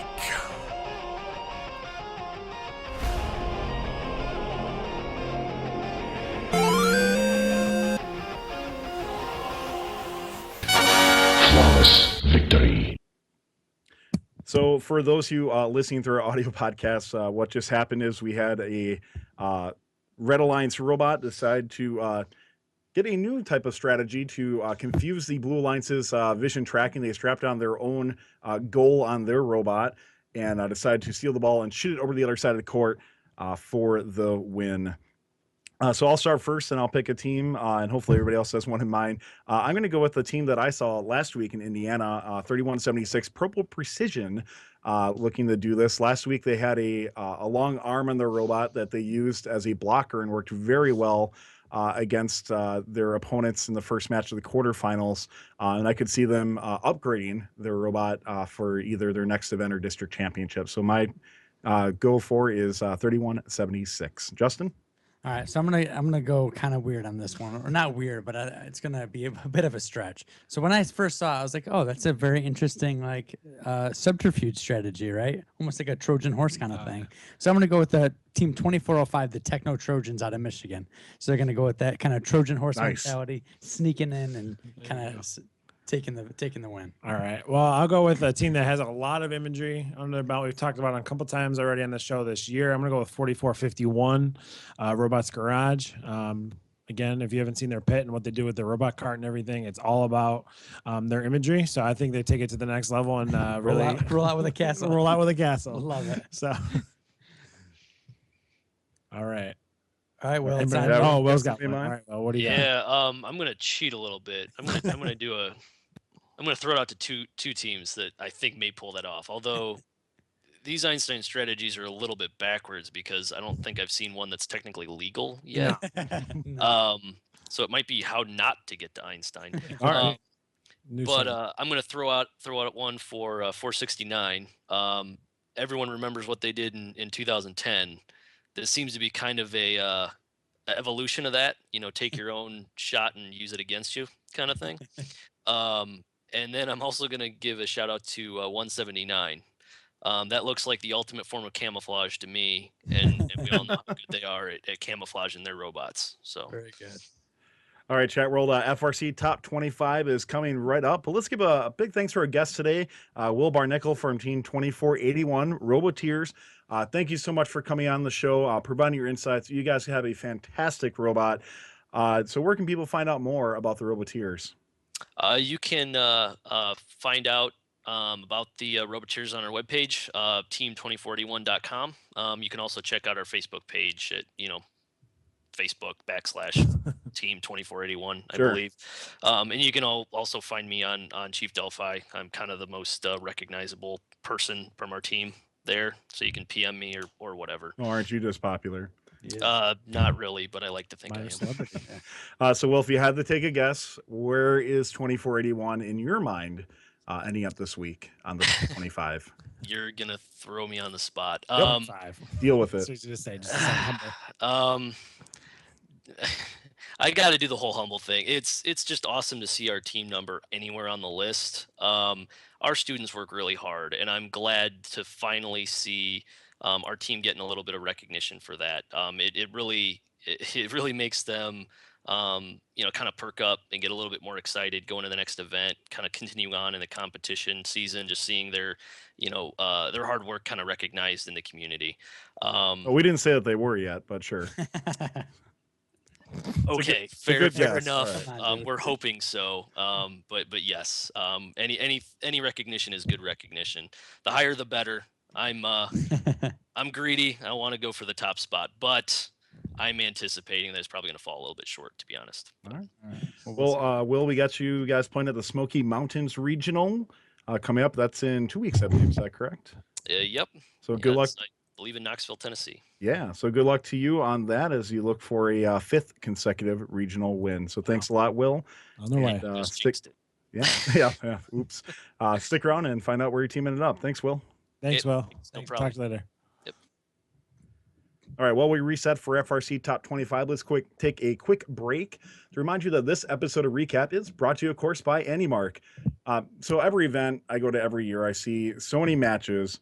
Flawless victory. So for those who listening through our audio podcast, what just happened is we had a Red Alliance robot decide to get a new type of strategy to confuse the Blue Alliance's vision tracking. They strapped on their own goal on their robot and decided to steal the ball and shoot it over the other side of the court for the win. So I'll start first, and I'll pick a team, and hopefully everybody else has one in mind. I'm going to go with the team that I saw last week in Indiana, 3176 Purple Precision, looking to do this. Last week they had a long arm on their robot that they used as a blocker and worked very well against their opponents in the first match of the quarterfinals, and I could see them upgrading their robot for either their next event or district championship. So my go for is 3176. Justin? All right, so I'm gonna go kind of weird on this one, or not weird, but it's gonna be a bit of a stretch. So when I first saw it, I was like, oh, that's a very interesting subterfuge strategy, right? Almost like a Trojan horse kind of thing. So I'm gonna go with the team 2405, the Techno Trojans out of Michigan. So they're gonna go with that kind of Trojan horse mentality, sneaking in and kind of taking the win. All right. Well, I'll go with a team that has a lot of imagery under their belt. We've talked about it a couple times already on the show this year. I'm going to go with 4451 Robots Garage. Again, if you haven't seen their pit and what they do with their robot cart and everything, it's all about their imagery. So I think they take it to the next level and really roll out with a castle. Roll out with a castle. Love it. So, all right. All right, well, Will's got one. All right, well, what do you got? Yeah, I'm gonna cheat a little bit. I'm gonna throw it out to two teams that I think may pull that off. Although these Einstein strategies are a little bit backwards because I don't think I've seen one that's technically legal yet. No. So it might be how not to get to Einstein. All right. I'm gonna throw out one for 469. Everyone remembers what they did in 2010. This seems to be kind of a evolution of that, take your own shot and use it against you kind of thing. And then I'm also going to give a shout out to 179. That looks like the ultimate form of camouflage to me. And we all know how good they are at camouflaging their robots. So Very good. All right, chat world, FRC Top 25 is coming right up. But let's give a big thanks to our guest today, Will Barnickel from Team 2481, Roboteers. Thank you so much for coming on the show, providing your insights. You guys have a fantastic robot. So where can people find out more about the Roboteers? You can find out about the Roboteers on our webpage, team2481.com. You can also check out our Facebook page at, Facebook.com/team2481, I believe. And you can also find me on Chief Delphi. I'm kind of the most recognizable person from our team there, so you can PM me or whatever. Oh, aren't you just popular? Not really, but I like to think I Minor am. celebrity. So, Will, if you had to take a guess, where is 2481 in your mind ending up this week on the 25? You're gonna throw me on the spot. 5. Deal with That's it. what you just say. Just sound humble. I got to do the whole humble thing. It's just awesome to see our team number anywhere on the list. Our students work really hard, and I'm glad to finally see our team getting a little bit of recognition for that. It really makes them kind of perk up and get a little bit more excited going to the next event, kind of continuing on in the competition season, just seeing their hard work kind of recognized in the community. Well, we didn't say that they were yet, but sure. Okay, a fair good guess. enough. All right. We're hoping so. But yes, any recognition is good recognition. The higher, the better. I'm greedy. I want to go for the top spot, but I'm anticipating that it's probably going to fall a little bit short, to be honest. All right. Well, Will, we got you guys playing at the Smoky Mountains Regional coming up. That's in 2 weeks, I believe. Is that correct? Yep. So good luck. I believe in Knoxville, Tennessee. Yeah. So good luck to you on that as you look for a 5th consecutive regional win. So thanks a lot, Will. On the way. And, Just stick. jinxed it. Yeah. Oops. Stick around and find out where your team ended up. Thanks, Will. Thanks, Will. No Talk problem. to you later. All right, while we reset for FRC Top 25, let's take a quick break to remind you that this episode of Recap is brought to you, of course, by AnyMark. So every event I go to every year, I see so many matches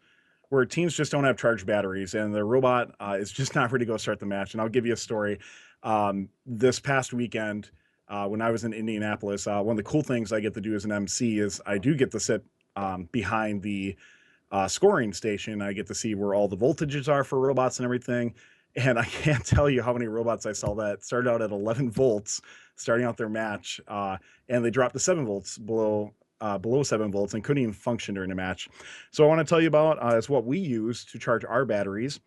where teams just don't have charged batteries, and the robot is just not ready to go start the match. And I'll give you a story. This past weekend, when I was in Indianapolis, one of the cool things I get to do as an MC is I do get to sit behind the scoring station. I get to see where all the voltages are for robots and everything. And I can't tell you how many robots I saw that started out at 11 volts, starting out their match, and they dropped to 7 volts below 7 volts and couldn't even function during the match. So I want to tell you about is what we use to charge our batteries.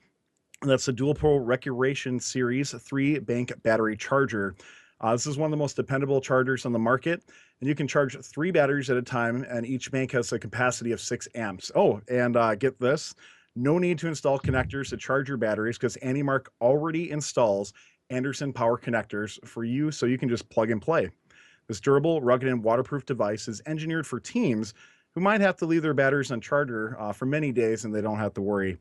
And that's the Dual Pro Recreation Series 3 bank battery charger. This is one of the most dependable chargers on the market, and you can charge 3 batteries at a time, and each bank has a capacity of 6 amps. Oh, and get this, no need to install connectors to charge your batteries because AnyMark already installs Anderson power connectors for you, so you can just plug and play. This durable, rugged, and waterproof device is engineered for teams who might have to leave their batteries on charger for many days, and they don't have to worry.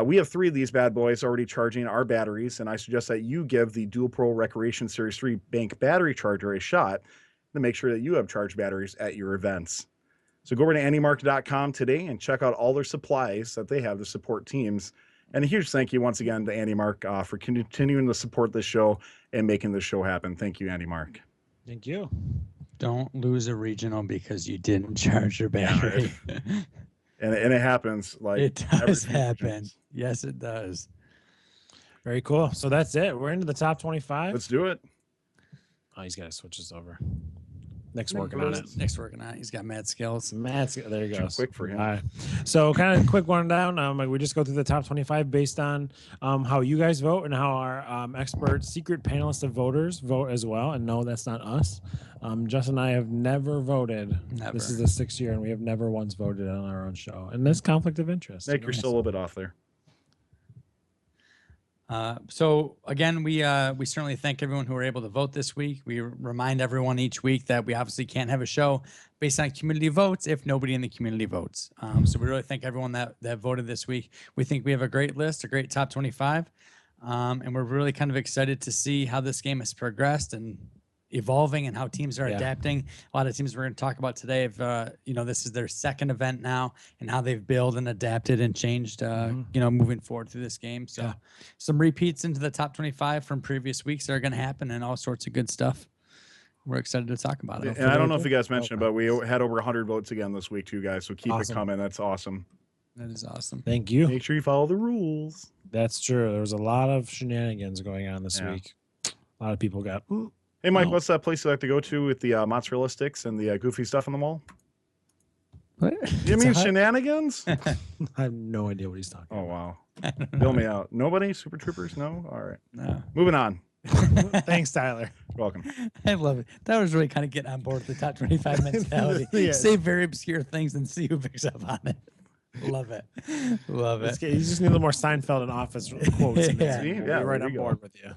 We have 3 of these bad boys already charging our batteries, and I suggest that you give the Dual Pro Recreation Series 3 bank battery charger a shot to make sure that you have charged batteries at your events. So go over to anymark.com today and check out all their supplies that they have to support teams. And a huge thank you once again to AnyMark for continuing to support this show and making this show happen. Thank you, AnyMark. Thank you. Don't lose a regional because you didn't charge your battery. And it happens. Like It every does few happen. regions. Yes, it does. Very cool. So that's it. We're into the top 25. Let's do it. Oh, he's got to switch this over. Nick's working on it. Nick's working on it. He's got mad skills. There you go. Quick for him. All right. So kind of quick one down. We just go through the top 25 based on how you guys vote and how our expert secret panelist of voters vote as well. And no, that's not us. Justin and I have never voted. Never. This is the 6th year, and we have never once voted on our own show. And there's conflict of interest. Nick, you're still a little bit off there. So again, we certainly thank everyone who were able to vote this week. We remind everyone each week that we obviously can't have a show based on community votes if nobody in the community votes. So we really thank everyone that voted this week. We think we have a great list, a great top 25, and we're really kind of excited to see how this game has progressed and evolving and how teams are adapting. A lot of teams we're going to talk about today have, this is their 2nd event now and how they've built and adapted and changed, moving forward through this game. So some repeats into the top 25 from previous weeks are going to happen and all sorts of good stuff. We're excited to talk about it. And I don't know if you guys mentioned it, but we had over 100 votes again this week too, guys. So keep it coming. That's awesome. That is awesome. Thank you. Make sure you follow the rules. That's true. There was a lot of shenanigans going on this week. A lot of people got... Hey, Mike, what's that place you like to go to with the mozzarella sticks and the goofy stuff on the wall? What? You mean shenanigans? I have no idea what he's talking Oh, wow. Bill me out. Nobody? Super Troopers? No? All right. No. Moving on. about. Thanks, Tyler. Welcome. I love it. That was really kind of getting on board with the top 25 mentality. Yeah. Say very obscure things and see who picks up on it. Love it. Love it. You just need a little more Seinfeld and Office quotes. In Yeah. there. We'll Yeah, be right there on you go. board with you.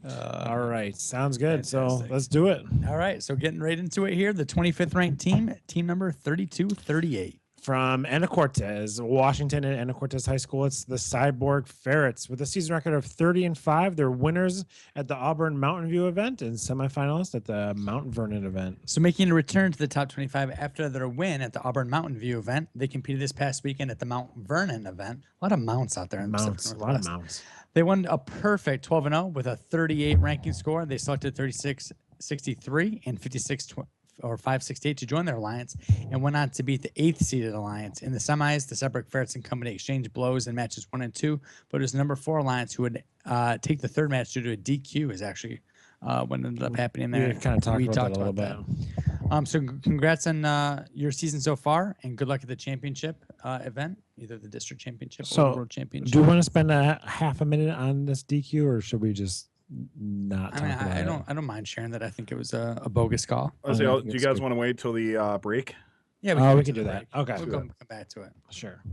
All right, sounds good. fantastic. So let's do it. All right. So getting right into it here. The 25th ranked team, team number 3238. From Anacortes, Washington, and Anacortes High School, it's the Cyborg Ferrets with a season record of 30-5. They're winners at the Auburn Mountain View event and semifinalists at the Mount Vernon event. So making a return to the top 25 after their win at the Auburn Mountain View event, they competed this past weekend at the Mount Vernon event. A lot of mounts out there in the Mounts, Pacific a lot of Northwest. mounts. They won a perfect 12-0 with a 38 ranking score. They selected 36-63 and 568 to join their alliance and went on to beat the 8th seeded alliance. In the semis, the Cyborg Ferrets and company exchanged blows in matches 1 and 2, but it was the number 4 alliance who would take the third match due to a DQ is actually what ended up happening there. We kind of talked about that a little bit. So congrats on your season so far, and good luck at the championship event, either the district championship or the world championship. Do you want to spend a half a minute on this DQ, or should we just not talk about it? I don't mind sharing that. I think it was a bogus call. Do you guys want to wait till the break? Yeah, we can do that. Okay. We'll come back to it. Sure.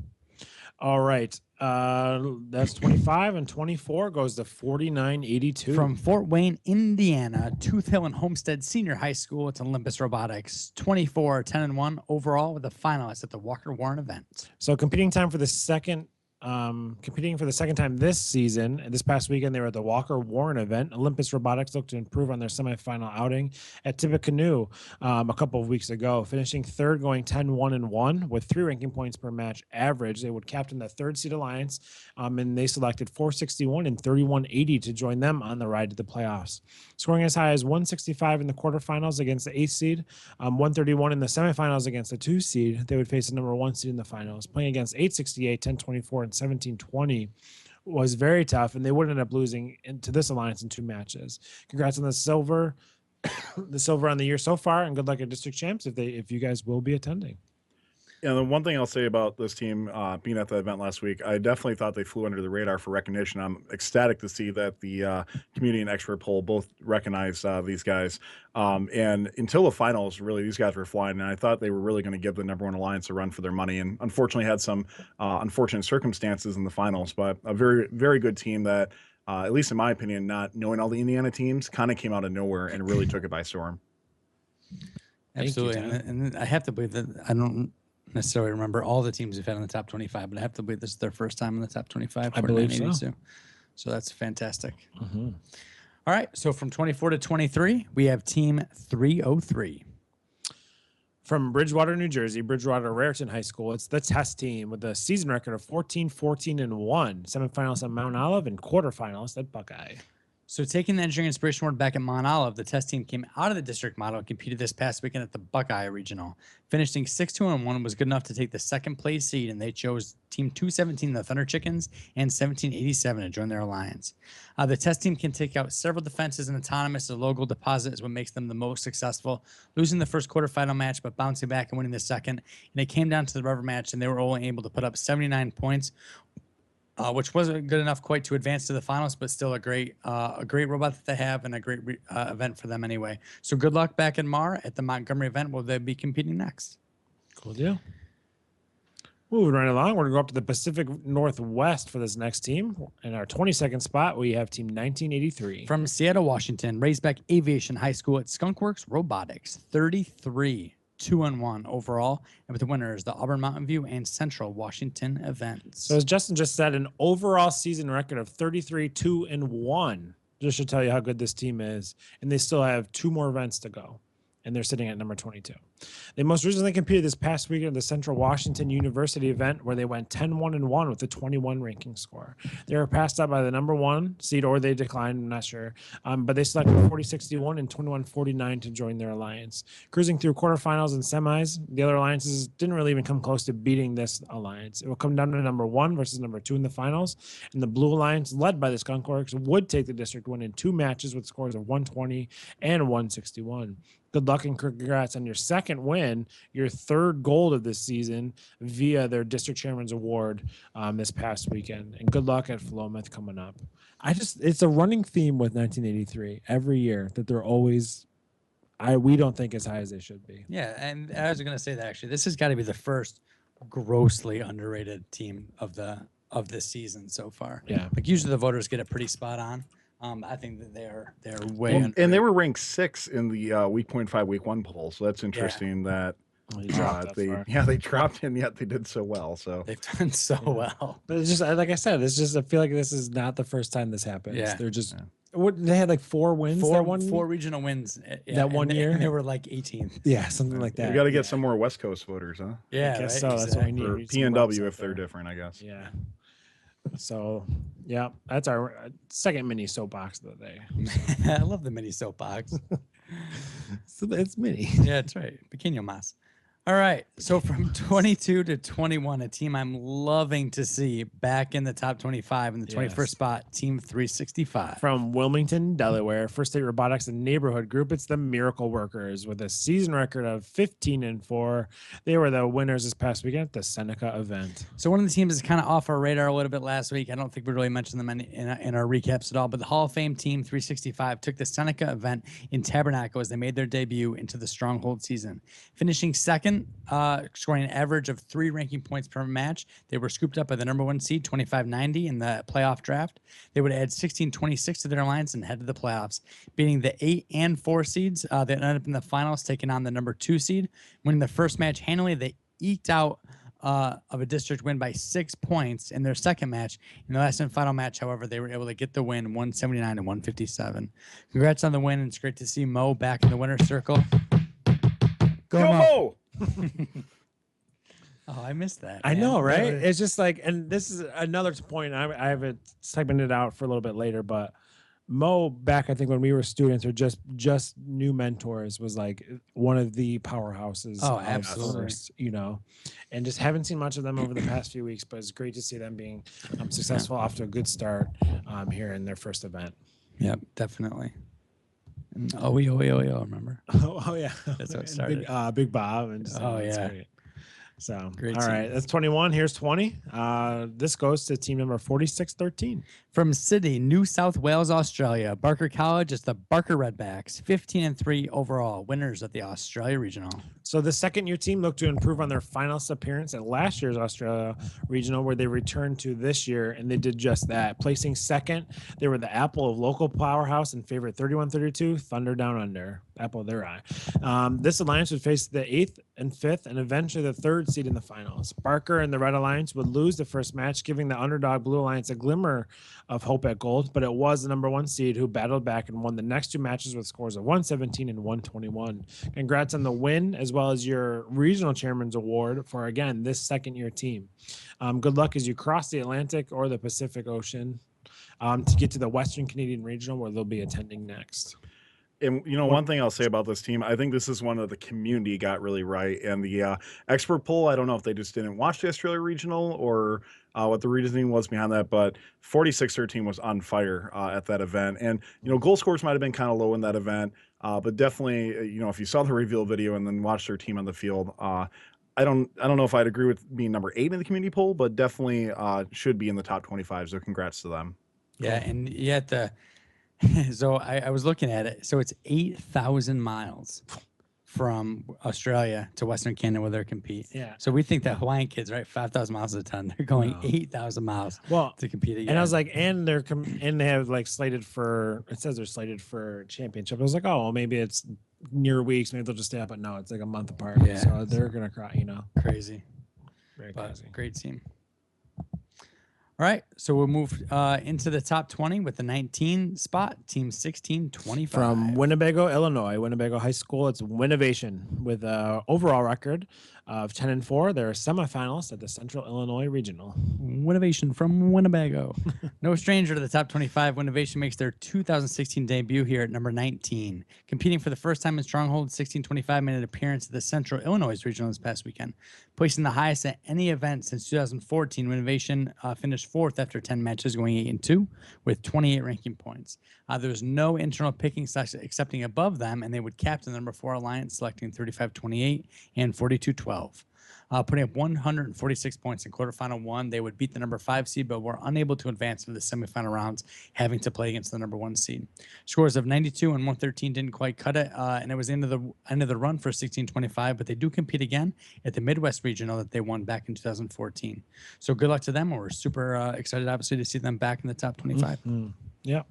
All right. That's 25, and 24 goes to 49-82. From Fort Wayne, Indiana, Tooth Hill and Homestead Senior High School, it's Olympus Robotics. 24, 10-1 overall with the finalists at the Walker Warren event. So competing for the second time this season. This past weekend, they were at the Walker Warren event. Olympus Robotics looked to improve on their semifinal outing at Tippecanoe a couple of weeks ago, finishing third, going 10-1-1 with 3 ranking points per match average. They would captain the third seed alliance, and they selected 461 and 3180 to join them on the ride to the playoffs. Scoring as high as 165 in the quarterfinals against the 8th seed, 131 in the semifinals against the 2 seed. They would face the number 1 seed in the finals. Playing against 868, 1024, and 1720 was very tough, and they would end up losing to this alliance in 2 matches. Congrats on the silver on the year so far, and good luck at district champs if you guys will be attending. Yeah, the one thing I'll say about this team being at the event last week, I definitely thought they flew under the radar for recognition. I'm ecstatic to see that the community and expert poll both recognize these guys. And until the finals, really, these guys were flying, and I thought they were really going to give the number 1 alliance a run for their money, and unfortunately had some unfortunate circumstances in the finals, but a very, very good team that, at least in my opinion, not knowing all the Indiana teams, kind of came out of nowhere and really took it by storm. Absolutely. And I have to believe that I don't necessarily remember all the teams we've had in the top 25, but I have to believe this is their first time in the top 25. I believe so. So that's fantastic. Mm-hmm. All right. So from 24 to 23, we have team 303. From Bridgewater, New Jersey, Bridgewater Raritan High School, it's the test team with a season record of 14-14-1, semifinalists at Mount Olive and quarterfinalists at Buckeye. So taking the Engineering Inspiration Award back at Mount Olive, the test team came out of the district model and competed this past weekend at the Buckeye Regional. Finishing 6-2-1 was good enough to take the second place seed, and they chose Team 217, the Thunder Chickens, and 1787 to join their alliance. The test team can take out several defenses and autonomous. The local deposit is what makes them the most successful, losing the first quarterfinal match, but bouncing back and winning the second. And it came down to the rubber match, and they were only able to put up 79 points, which wasn't good enough quite to advance to the finals, but still a great robot that they have and a great event for them anyway. So good luck back in Mar at the Montgomery event where they'll be competing next. Cool deal. Moving right along, we're going to go up to the Pacific Northwest for this next team. In our 22nd spot, we have Team 1983. From Seattle, Washington, Raisback Aviation High School at Skunkworks Robotics, 33-2-1 overall, and with the winners, the Auburn Mountain View and Central Washington events. So as Justin just said, an overall season record of 33-2-1. Just should tell you how good this team is. And they still have 2 more events to go. And they're sitting at number 22. They most recently competed this past weekend at the Central Washington University event, where they went 10-1-1 with a 21 ranking score. They were passed up by the number 1 seed, or they declined, I'm not sure. But they selected 40-61 and 21-49 to join their alliance. Cruising through quarterfinals and semis, the other alliances didn't really even come close to beating this alliance. It will come down to number 1 versus number 2 in the finals. And the Blue Alliance, led by the Skunkworks, would take the district win in 2 matches with scores of 120 and 161. Good luck and congrats on your second win, your 3rd gold of this season via their district chairman's award this past weekend. And good luck at Philomath coming up. It's a running theme with 1983 every year that they're always, we don't think as high as they should be. Yeah, and I was going to say that actually. This has got to be the first grossly underrated team of this season so far. Yeah. Like usually the voters get it pretty spot on. I think that they're way And they underrated. were ranked 6 in the week 0.5 week 1 poll, so that's interesting that Well, you dropped that far. they dropped, and yet they did so well. So They've done so well. But it's just like I said, it's just I feel like this is not the first time this happens. Yeah. They're just what they had like 4 wins that one Four regional wins that one year. And they were like 18th. Yeah, something like that. we got to get some more West Coast voters, huh? Yeah, I guess right? so. That's what we need. Or We need some PNW votes if out they're there. different, I guess. Yeah. So, yeah, that's our second mini soapbox of the day. I love the mini soapbox. It's mini. Yeah, that's right. Pequeño más. All right. So from 22 to 21, a team I'm loving to see back in the top 25 in the 21st Yes. spot, Team 365. From Wilmington, Delaware, First State Robotics and Neighborhood Group, it's the Miracle Workers with a season record of 15-4. They were the winners this past weekend at the Seneca event. So one of the teams is kind of off our radar a little bit last week. I don't think we really mentioned them in our recaps at all, but the Hall of Fame Team 365 took the Seneca event in Tabernacle as they made their debut into the Stronghold season. Finishing second, scoring an average of 3 ranking points per match. They were scooped up by the number 1 seed, 2590 in the playoff draft. They would add 1626 to their alliance and head to the playoffs, beating the 8 and 4 seeds that ended up in the finals, taking on the number 2 seed. Winning the first match handily, they eked out of a district win by 6 points in their second match. In the last and final match, however, they were able to get the win 179 to 157. Congrats on the win, and it's great to see Mo back in the winner's circle. Go Mo! Oh, I missed that. I man. know, right? Really? It's just like, and this is another point. I have it segmented out for a little bit later, but Mo back, I think when we were students or just new mentors was like one of the powerhouses. Oh, of absolutely. First, and just haven't seen much of them over the past few weeks, but it's great to see them being successful off to a good start here in their first event. Yep, definitely. And remember? Oh yeah, That's how it And started. Big Bob and just, Oh, that's yeah. great. So Great all right, team. that's 21. Here's 20. This goes to team number 4613. From Sydney, New South Wales, Australia, Barker College is the Barker Redbacks, 15-3 overall, winners of the Australia Regional. So the second year team looked to improve on their finalist appearance at last year's Australia Regional, where they returned to this year, and they did just that. Placing second, they were the apple of local powerhouse and favorite 31-32, Thunder Down Under, apple of their eye. This alliance would face the 8th and 5th and eventually the 3rd seed in the finals. Barker and the Red Alliance would lose the first match, giving the underdog Blue Alliance a glimmer of hope at gold, but it was the number 1 seed who battled back and won the next 2 matches with scores of 117 and 121. Congrats on the win, as well as your regional chairman's award for, again, this second year team. Good luck as you cross the Atlantic or the Pacific Ocean to get to the Western Canadian Regional, where they'll be attending next. And one thing I'll say about this team, I think this is one of the community got really right. And the expert poll, I don't know if they just didn't watch the Australia Regional or what the reasoning was behind that, but 46-13 was on fire at that event. And goal scores might have been kind of low in that event, but definitely if you saw the reveal video and then watched their team on the field, I don't know if I'd agree with being number 8 in the community poll, but definitely should be in the top 25. So congrats to them. Yeah, and yet so I was looking at it. So it's 8,000 miles from Australia to Western Canada where they compete. Yeah. So we think that Hawaiian kids, right, 5,000 miles a ton. They're going No. 8,000 miles Well, to compete again. and I was like, and they have like slated for, it says they're slated for championship. I was like, oh, well, maybe it's near weeks. Maybe they'll just stay up, but no, it's like a month apart. Yeah. So they're going to cry, crazy, Very but crazy. great team. All right, so we'll move into the top 20 with the 19 spot, Team 1625. From Winnebago, Illinois, Winnebago High School. It's Winnovation with an overall record of 10-4. They're semifinalists at the Central Illinois Regional. Winnovation from Winnebago. No stranger to the top 25, Winnovation makes their 2016 debut here at number 19. Competing for the first time in Stronghold, 1625 made an appearance at the Central Illinois Regional this past weekend, placing the highest at any event since 2014. Winnovation finished 4th after 10 matches, going 8-2 with 28 ranking points. There was no internal picking accepting above them, and they would captain the number 4 alliance, selecting 35-28 and 42-12. putting up 146 points in quarterfinal one. They would beat the number 5 seed, but were unable to advance to the semifinal rounds, having to play against the number 1 seed. Scores of 92 and 113 didn't quite cut it, and it was the end of the run for 1625. But they do compete again at the Midwest Regional that they won back in 2014. So good luck to them. We're super excited, obviously, to see them back in the top 25. Yeah.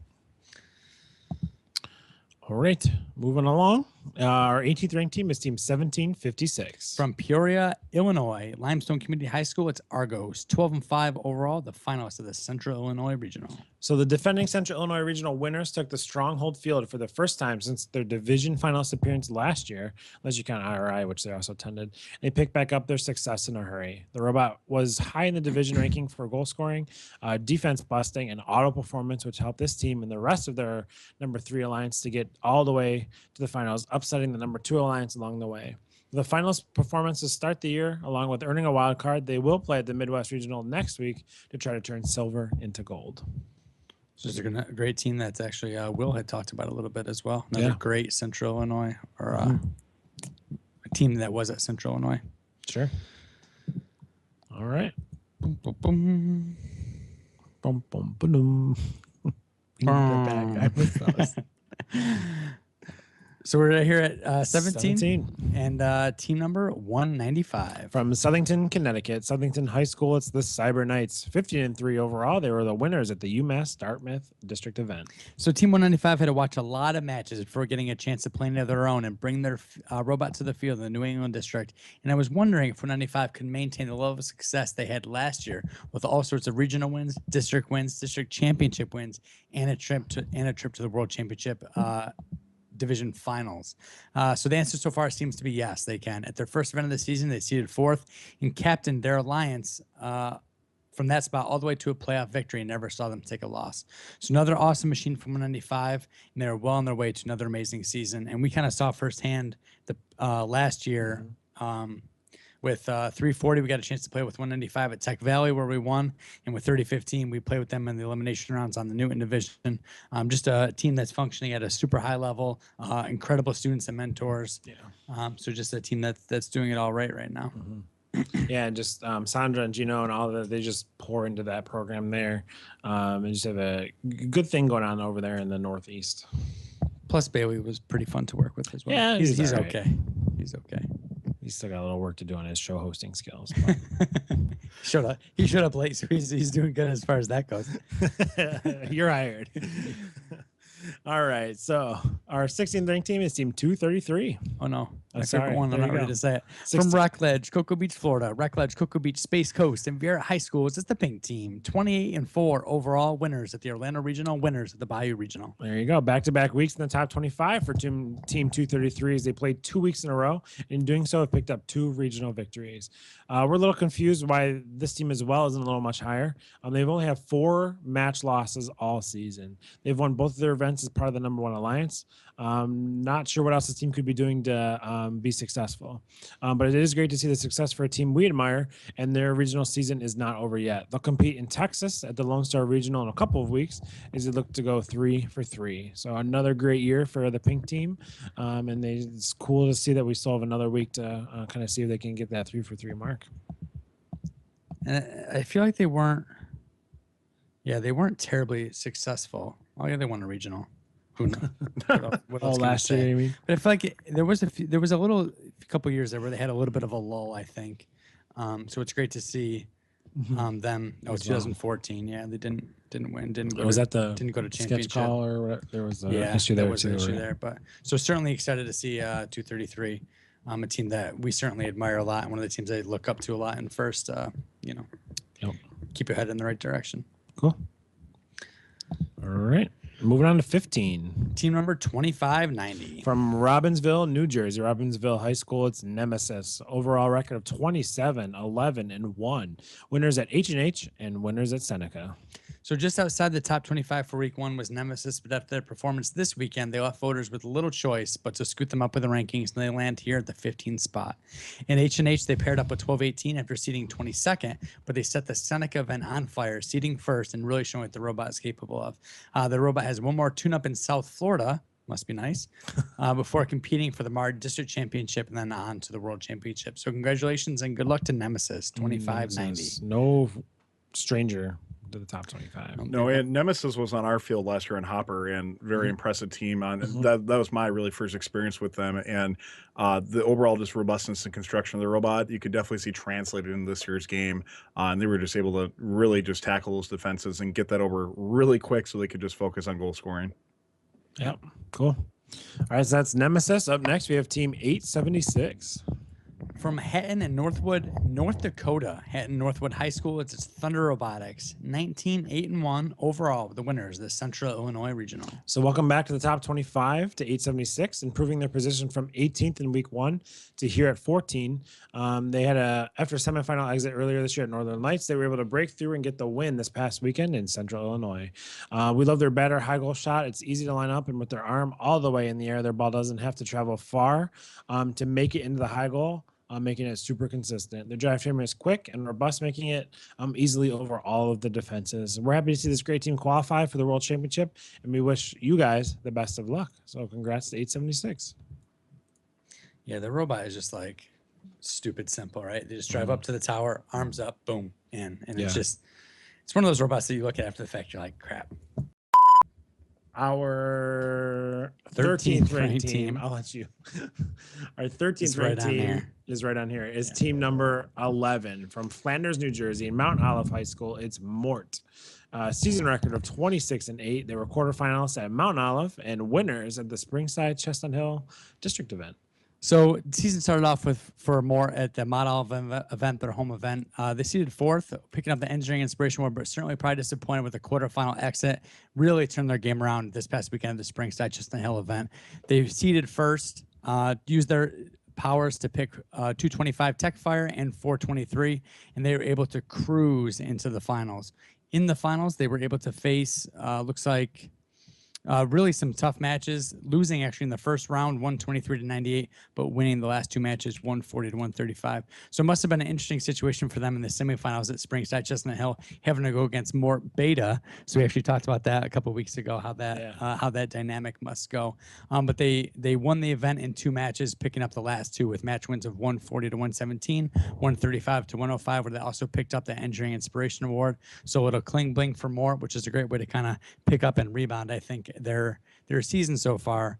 All right, moving along. Our 18th ranked team is Team 1756. From Peoria, Illinois, Limestone Community High School, it's Argos, 12-5 overall, the finalists of the Central Illinois Regional. So the defending Central Illinois Regional winners took the Stronghold Field for the first time since their division finalist appearance last year, unless you count IRI, which they also attended. They picked back up their success in a hurry. The Robot was high in the division ranking for goal scoring, defense busting, and auto performance, which helped this team and the rest of their number 3 alliance to get all the way to the finals, upsetting the number 2 alliance along the way. The finals performances start the year along with earning a wild card. They will play at the Midwest Regional next week to try to turn silver into gold. So it's a great team that's actually Will had talked about a little bit as well. Another great Central Illinois, or a team that was at Central Illinois. Sure. All right. Boom, boom, boom. Boom, boom, boom. I missed those. So we're here at 17, 17. and team number 195. From Southington, Connecticut, Southington High School, it's the Cyber Knights. 15-3 overall. They were the winners at the UMass Dartmouth district event. So Team 195 had to watch a lot of matches before getting a chance to play into their own and bring their robot to the field in the New England district. And I was wondering if 195 could maintain the level of success they had last year with all sorts of regional wins, district championship wins, and a trip to the World Championship division finals. So the answer so far seems to be yes, they can. At their first event of the season, they seeded 4th and captained their alliance from that spot all the way to a playoff victory and never saw them take a loss. So another awesome machine from 195, and they're well on their way to another amazing season. And we kind of saw firsthand the last year with 340, we got a chance to play with 195 at Tech Valley where we won. And with 3015, we played with them in the elimination rounds on the Newton division. Just a team that's functioning at a super high level, incredible students and mentors. Yeah. So just a team that's doing it all right now. Yeah, and just Sandra and Gino and all of that, they just pour into that program there and just have a good thing going on over there in the Northeast. Plus, Bailey was pretty fun to work with as well. Yeah, he's all right. okay. He's okay. He's still got a little work to do on his show hosting skills. He showed up late, so he's doing good as far as that goes. You're hired. All right, so our 16th ranked team is Team 233. Oh no, my sorry. favorite one. I'm There not you ready go. to say it. 16. From Rockledge, Cocoa Beach, Florida. Rockledge, Cocoa Beach, Space Coast, and Viera High Schools. It's the pink team. 28-4 overall, winners at the Orlando Regional, winners at the Bayou Regional. There you go. Back-to-back weeks in the top 25 for Team 233 as they played 2 weeks in a row. In doing so, have picked up 2 regional victories. We're a little confused why this team as well isn't a little much higher. They've only had 4 match losses all season. They've won both of their events as part of the number 1 alliance. Not sure what else this team could be doing to be successful. But it is great to see the success for a team we admire, and their regional season is not over yet. They'll compete in Texas at the Lone Star Regional in a couple of weeks as they look to go 3 for 3. So another great year for the pink team. And it's cool to see that we still have another week to kind of see if they can get that 3 for 3 mark. And I feel like they weren't terribly successful. Oh yeah, they won a regional. Who knows? What else can I last say? year, you mean? But I feel like there was a couple years there where they had a little bit of a lull, I think. So it's great to see them. Oh, 2014. Yeah, they didn't win. Didn't go to championship. Sketch call or whatever? There was a Yeah, issue there there was too. an issue right? there. But so certainly excited to see 233, a team that we certainly admire a lot, and one of the teams I look up to a lot. And first, keep your head in the right direction. Cool. All right. Moving on to 15. Team number 2590. From Robbinsville, New Jersey, Robbinsville High School, it's Nemesis. Overall record of 27-11-1. Winners at H&H and winners at Seneca. So just outside the top 25 for week 1 was Nemesis, but after their performance this weekend, they left voters with little choice but to scoot them up in the rankings, and they land here at the 15th spot. In H&H, they paired up with 1218 after seeding 22nd, but they set the Seneca event on fire, seeding first and really showing what the robot is capable of. The robot has one more tune-up in South Florida, Must be nice. Before competing for the MAR District Championship and then on to the World Championship. So congratulations and good luck to Nemesis 2590. No stranger to the top 25. No, and Nemesis was on our field last year in Hopper, and very impressive team. That was my really first experience with them, and the overall just robustness and construction of the robot, you could definitely see translated in this year's game. And they were just able to really just tackle those defenses and get that over really quick, so they could just focus on goal scoring. Yep, cool. All right, so that's Nemesis. Up next, we have Team 876. From Hatton and Northwood, North Dakota, Hatton Northwood High School, it's Thunder Robotics, 19-8-1 overall, the winners, the Central Illinois Regional. So welcome back to the top 25 to 876, improving their position from 18th in week 1 to here at 14. They had after a semifinal exit earlier this year at Northern Lights, they were able to break through and get the win this past weekend in Central Illinois. We love their better high goal shot. It's easy to line up, and with their arm all the way in the air, their ball doesn't have to travel far to make it into the high goal. Making it super consistent. Their drive frame is quick and robust, making it easily over all of the defenses. We're happy to see this great team qualify for the World Championship, and we wish you guys the best of luck. So congrats to 876. Yeah, the robot is just like stupid simple, right? They just drive up to the tower, arms up, boom, in. And it's one of those robots that you look at after the fact, you're like, crap. Our 13th ranked team, I'll let you. Our 13th ranked team is right on here. Is team number 11 from Flanders, New Jersey, in Mount Olive High School. It's Mort. Season record of 26-8. They were quarterfinalists at Mount Olive and winners at the Springside Chestnut Hill District event. So the season started off for more at the model event, their home event. They seeded 4th, picking up the Engineering Inspiration Award, but certainly probably disappointed with the quarterfinal exit. Really turned their game around this past weekend at the Springside Chestnut Hill event. They seeded 1st, used their powers to pick 225 Tech Fire and 423, and they were able to cruise into the finals. In the finals, they were able to face, looks like, really some tough matches, losing actually in the first round 123-98, but winning the last 2 matches 140-135. So it must have been an interesting situation for them in the semifinals at Springside Chestnut Hill, having to go against Mort Beta. So we actually talked about that a couple of weeks ago, how that dynamic must go. But they won the event in 2 matches, picking up the last 2 with match wins of 140-117, 135-105, where they also picked up the Engineering Inspiration Award. So it'll cling bling for Mort, which is a great way to kind of pick up and rebound, I think, their season so far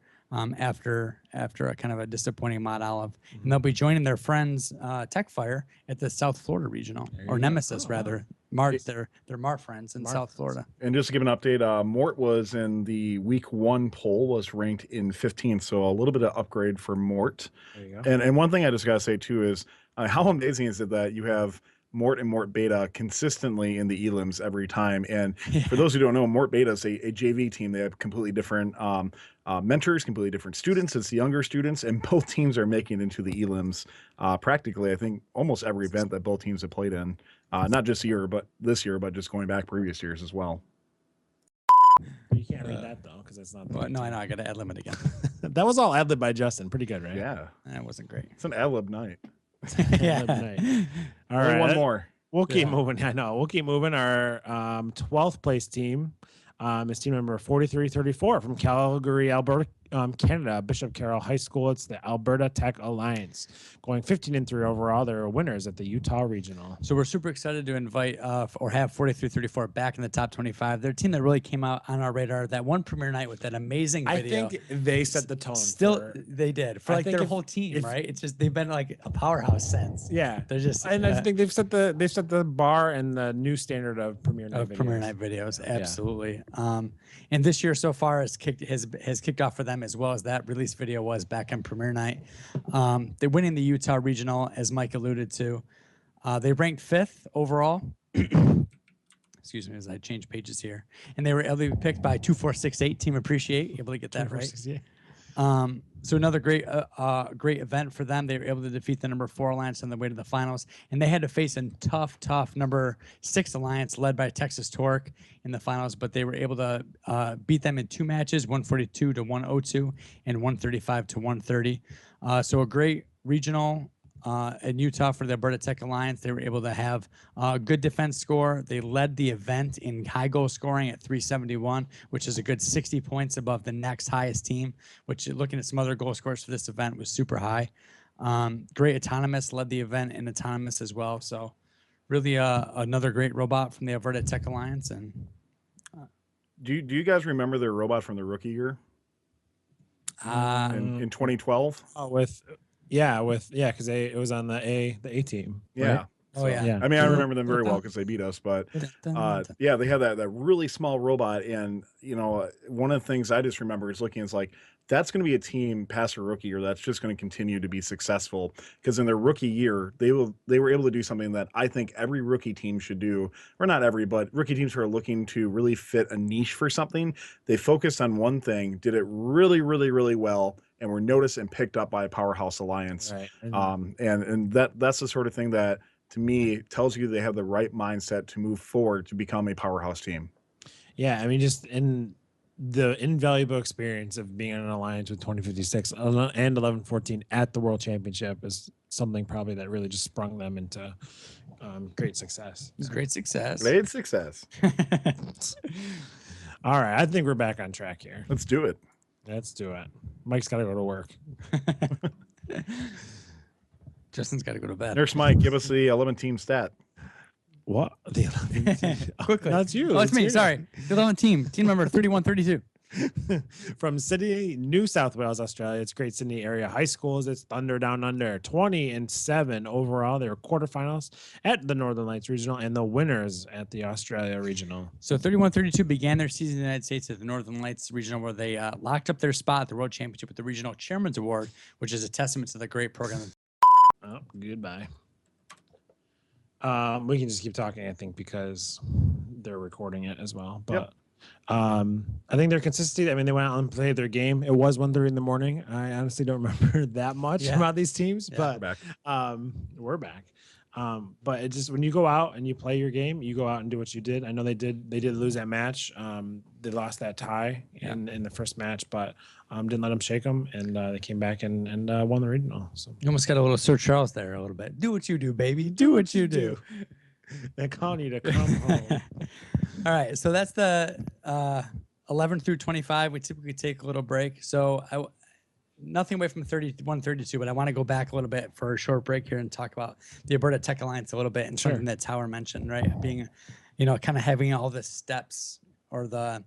after a kind of a disappointing Mount Olive. And they'll be joining their friends Tech Fire at the South Florida Regional, or Nemesis rather. They're Mar friends in South Florida. And just to give an update, Mort was in the week 1 poll, was ranked in 15th, so a little bit of upgrade for Mort. There you go. And one thing I just got to say too is how amazing is it that you have Mort and Mort Beta consistently in the elims every time. And for those who don't know, Mort Beta is a JV team. They have completely different mentors, completely different students. It's the younger students, and both teams are making it into the elims practically, I think, almost every event that both teams have played in. Not just this year, but just going back previous years as well. You can't read that, though, because that's not the No, I know. I got to ad lib it again. That was all ad lib by Justin. Pretty good, right? Yeah. That wasn't great. It's an ad lib night. Yeah. All right. One more. We'll keep moving. I know. We'll keep moving. Our 12th place team is team number 4334 from Calgary, Alberta, Canada, Bishop Carroll High School. It's the Alberta Tech Alliance, going 15-3 overall. They're winners at the Utah Regional. So we're super excited to invite or have 4334 back in the top 25. They're a team that really came out on our radar that one premiere night with that amazing video. I think they set the tone. They did for like their whole team, right? It's just they've been like a powerhouse since. Yeah, they're just. And I think they've set the bar and the new standard of premiere night videos. Premiere night videos, absolutely. And this year so far has kicked off for them, as well as that release video was back on premiere night. They're winning the Utah Regional, as Mike alluded to. They ranked 5th overall. Excuse me as I change pages here. And they were able to be picked by 2468 Team Appreciate. Able to get that right. So another great event for them. They were able to defeat the number 4 Alliance on the way to the finals, and they had to face a tough number 6 Alliance led by Texas Torque in the finals, but they were able to beat them in 2 matches, 142-102 and 135-130. So a great regional in Utah for the Alberta Tech Alliance. They were able to have a good defense score. They led the event in high goal scoring at 371, which is a good 60 points above the next highest team, which looking at some other goal scores for this event was super high. Great Autonomous led the event in Autonomous as well. So really another great robot from the Alberta Tech Alliance. And Do you guys remember their robot from the rookie year in 2012? Oh, because it was on the A team. Yeah. Right? Oh, yeah. I mean, I remember them very well because they beat us, but yeah, they had that really small robot. And, one of the things I just remember is looking, it's like, that's going to be a team past a rookie year that's just going to continue to be successful, because in their rookie year, they were able to do something that I think every rookie team should do, or not every, but rookie teams who are looking to really fit a niche for something. They focused on one thing, did it really, really, really well, and were noticed and picked up by a powerhouse alliance. Right. And that's the sort of thing that, to me, tells you they have the right mindset to move forward to become a powerhouse team. Yeah, I mean, just in the invaluable experience of being in an alliance with 2056 and 1114 at the World Championship is something probably that really just sprung them into great success. Great success. Great success. All right, I think we're back on track here. Let's do it. Let's do it. Mike's got to go to work. Justin's got to go to bed. Nurse Mike, give us the 11-team stat. What? The 11 Quickly. That's you. Oh, it's me. Sorry. The 11 team number 3132. From Sydney, New South Wales, Australia. It's Great Sydney area high schools. It's Thunder Down Under, 20-7 overall. They were quarterfinals at the Northern Lights Regional and the winners at the Australia Regional. So 31-32 began their season in the United States at the Northern Lights Regional, where they locked up their spot at the World Championship with the Regional Chairman's Award, which is a testament to the great program. Oh, goodbye. We can just keep talking, I think, because they're recording it as well. But I think their consistency, I mean, they went out and played their game. It was 1:30 in the morning. I honestly don't remember that much about these teams, but we're back. But it just, when you go out and you play your game, you go out and do what you did. I know they did lose that match. They lost that tie in the first match, but didn't let them shake them, and they came back and won the regional. So You almost got a little Sir Charles there a little bit. Do what you do, baby. Do what you do. They're calling you to come home. All right, so that's the 11 through 25. We typically take a little break. So nothing away from 31-32, but I want to go back a little bit for a short break here and talk about the Alberta Tech Alliance a little bit, and something that Tower mentioned, right? Being, kind of having all the steps or the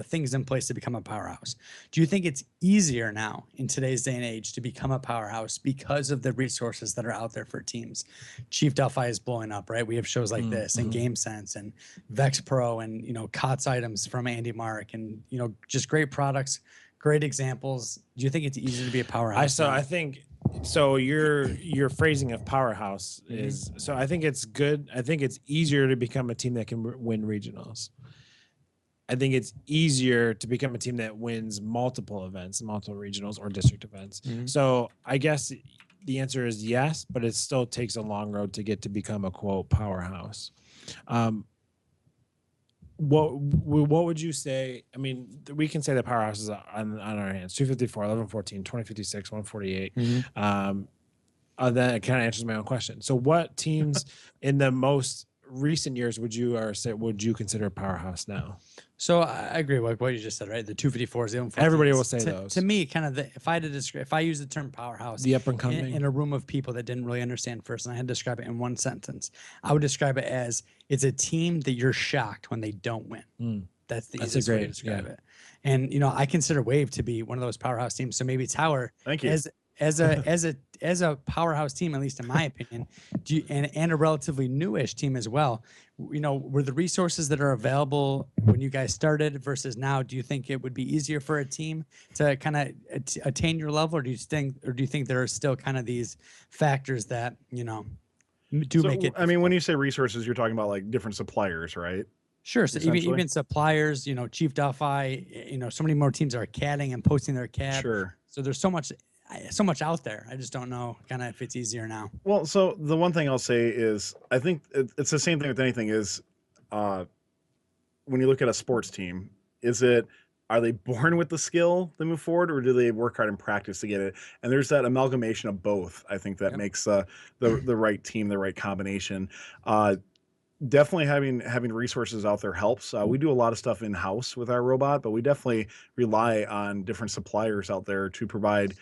things in place to become a powerhouse. Do you think it's easier now in today's day and age to become a powerhouse because of the resources that are out there for teams? Chief Delphi is blowing up, right? We have shows like this and Game Sense and Vex Pro and, COTS items from Andy Mark and, just great products, great examples. Do you think it's easier to be a powerhouse? I think so. Your phrasing of powerhouse is, so I think it's good. I think it's easier to become a team that can win regionals. I think it's easier to become a team that wins multiple events, multiple regionals or district events. So I guess the answer is yes, but it still takes a long road to get to become a quote powerhouse. What would you say? I mean, we can say the powerhouse is on our hands: 254, 1114, 2056, 148. That kind of answers my own question. So what teams in the most recent years would you consider a powerhouse now? So I agree with what you just said, right? The 254s, the 114s. Everybody will say those. To me, kind of if I use the term powerhouse, the up and coming in a room of people that didn't really understand first, and I had to describe it in one sentence, I would describe it as it's a team that you're shocked when they don't win. That's the easiest way to describe it. And I consider Wave to be one of those powerhouse teams. So maybe Tower, thank you, as a powerhouse team, at least in my opinion, and a relatively newish team as well. Were the resources that are available when you guys started versus now, do you think it would be easier for a team to kind of attain your level, or do you think there are still kind of these factors that make it? I mean, when you say resources, you're talking about like different suppliers, right? Sure. So even suppliers, Chief Delphi, so many more teams are CADing and posting their CAD. Sure. So there's so much out there. I just don't know kind of if it's easier now. Well, so the one thing I'll say is I think it's the same thing with anything is when you look at a sports team, is it are they born with the skill to move forward, or do they work hard in practice to get it? And there's that amalgamation of both, I think, that makes the right team, the right combination. Definitely having resources out there helps. We do a lot of stuff in house with our robot, but we definitely rely on different suppliers out there to provide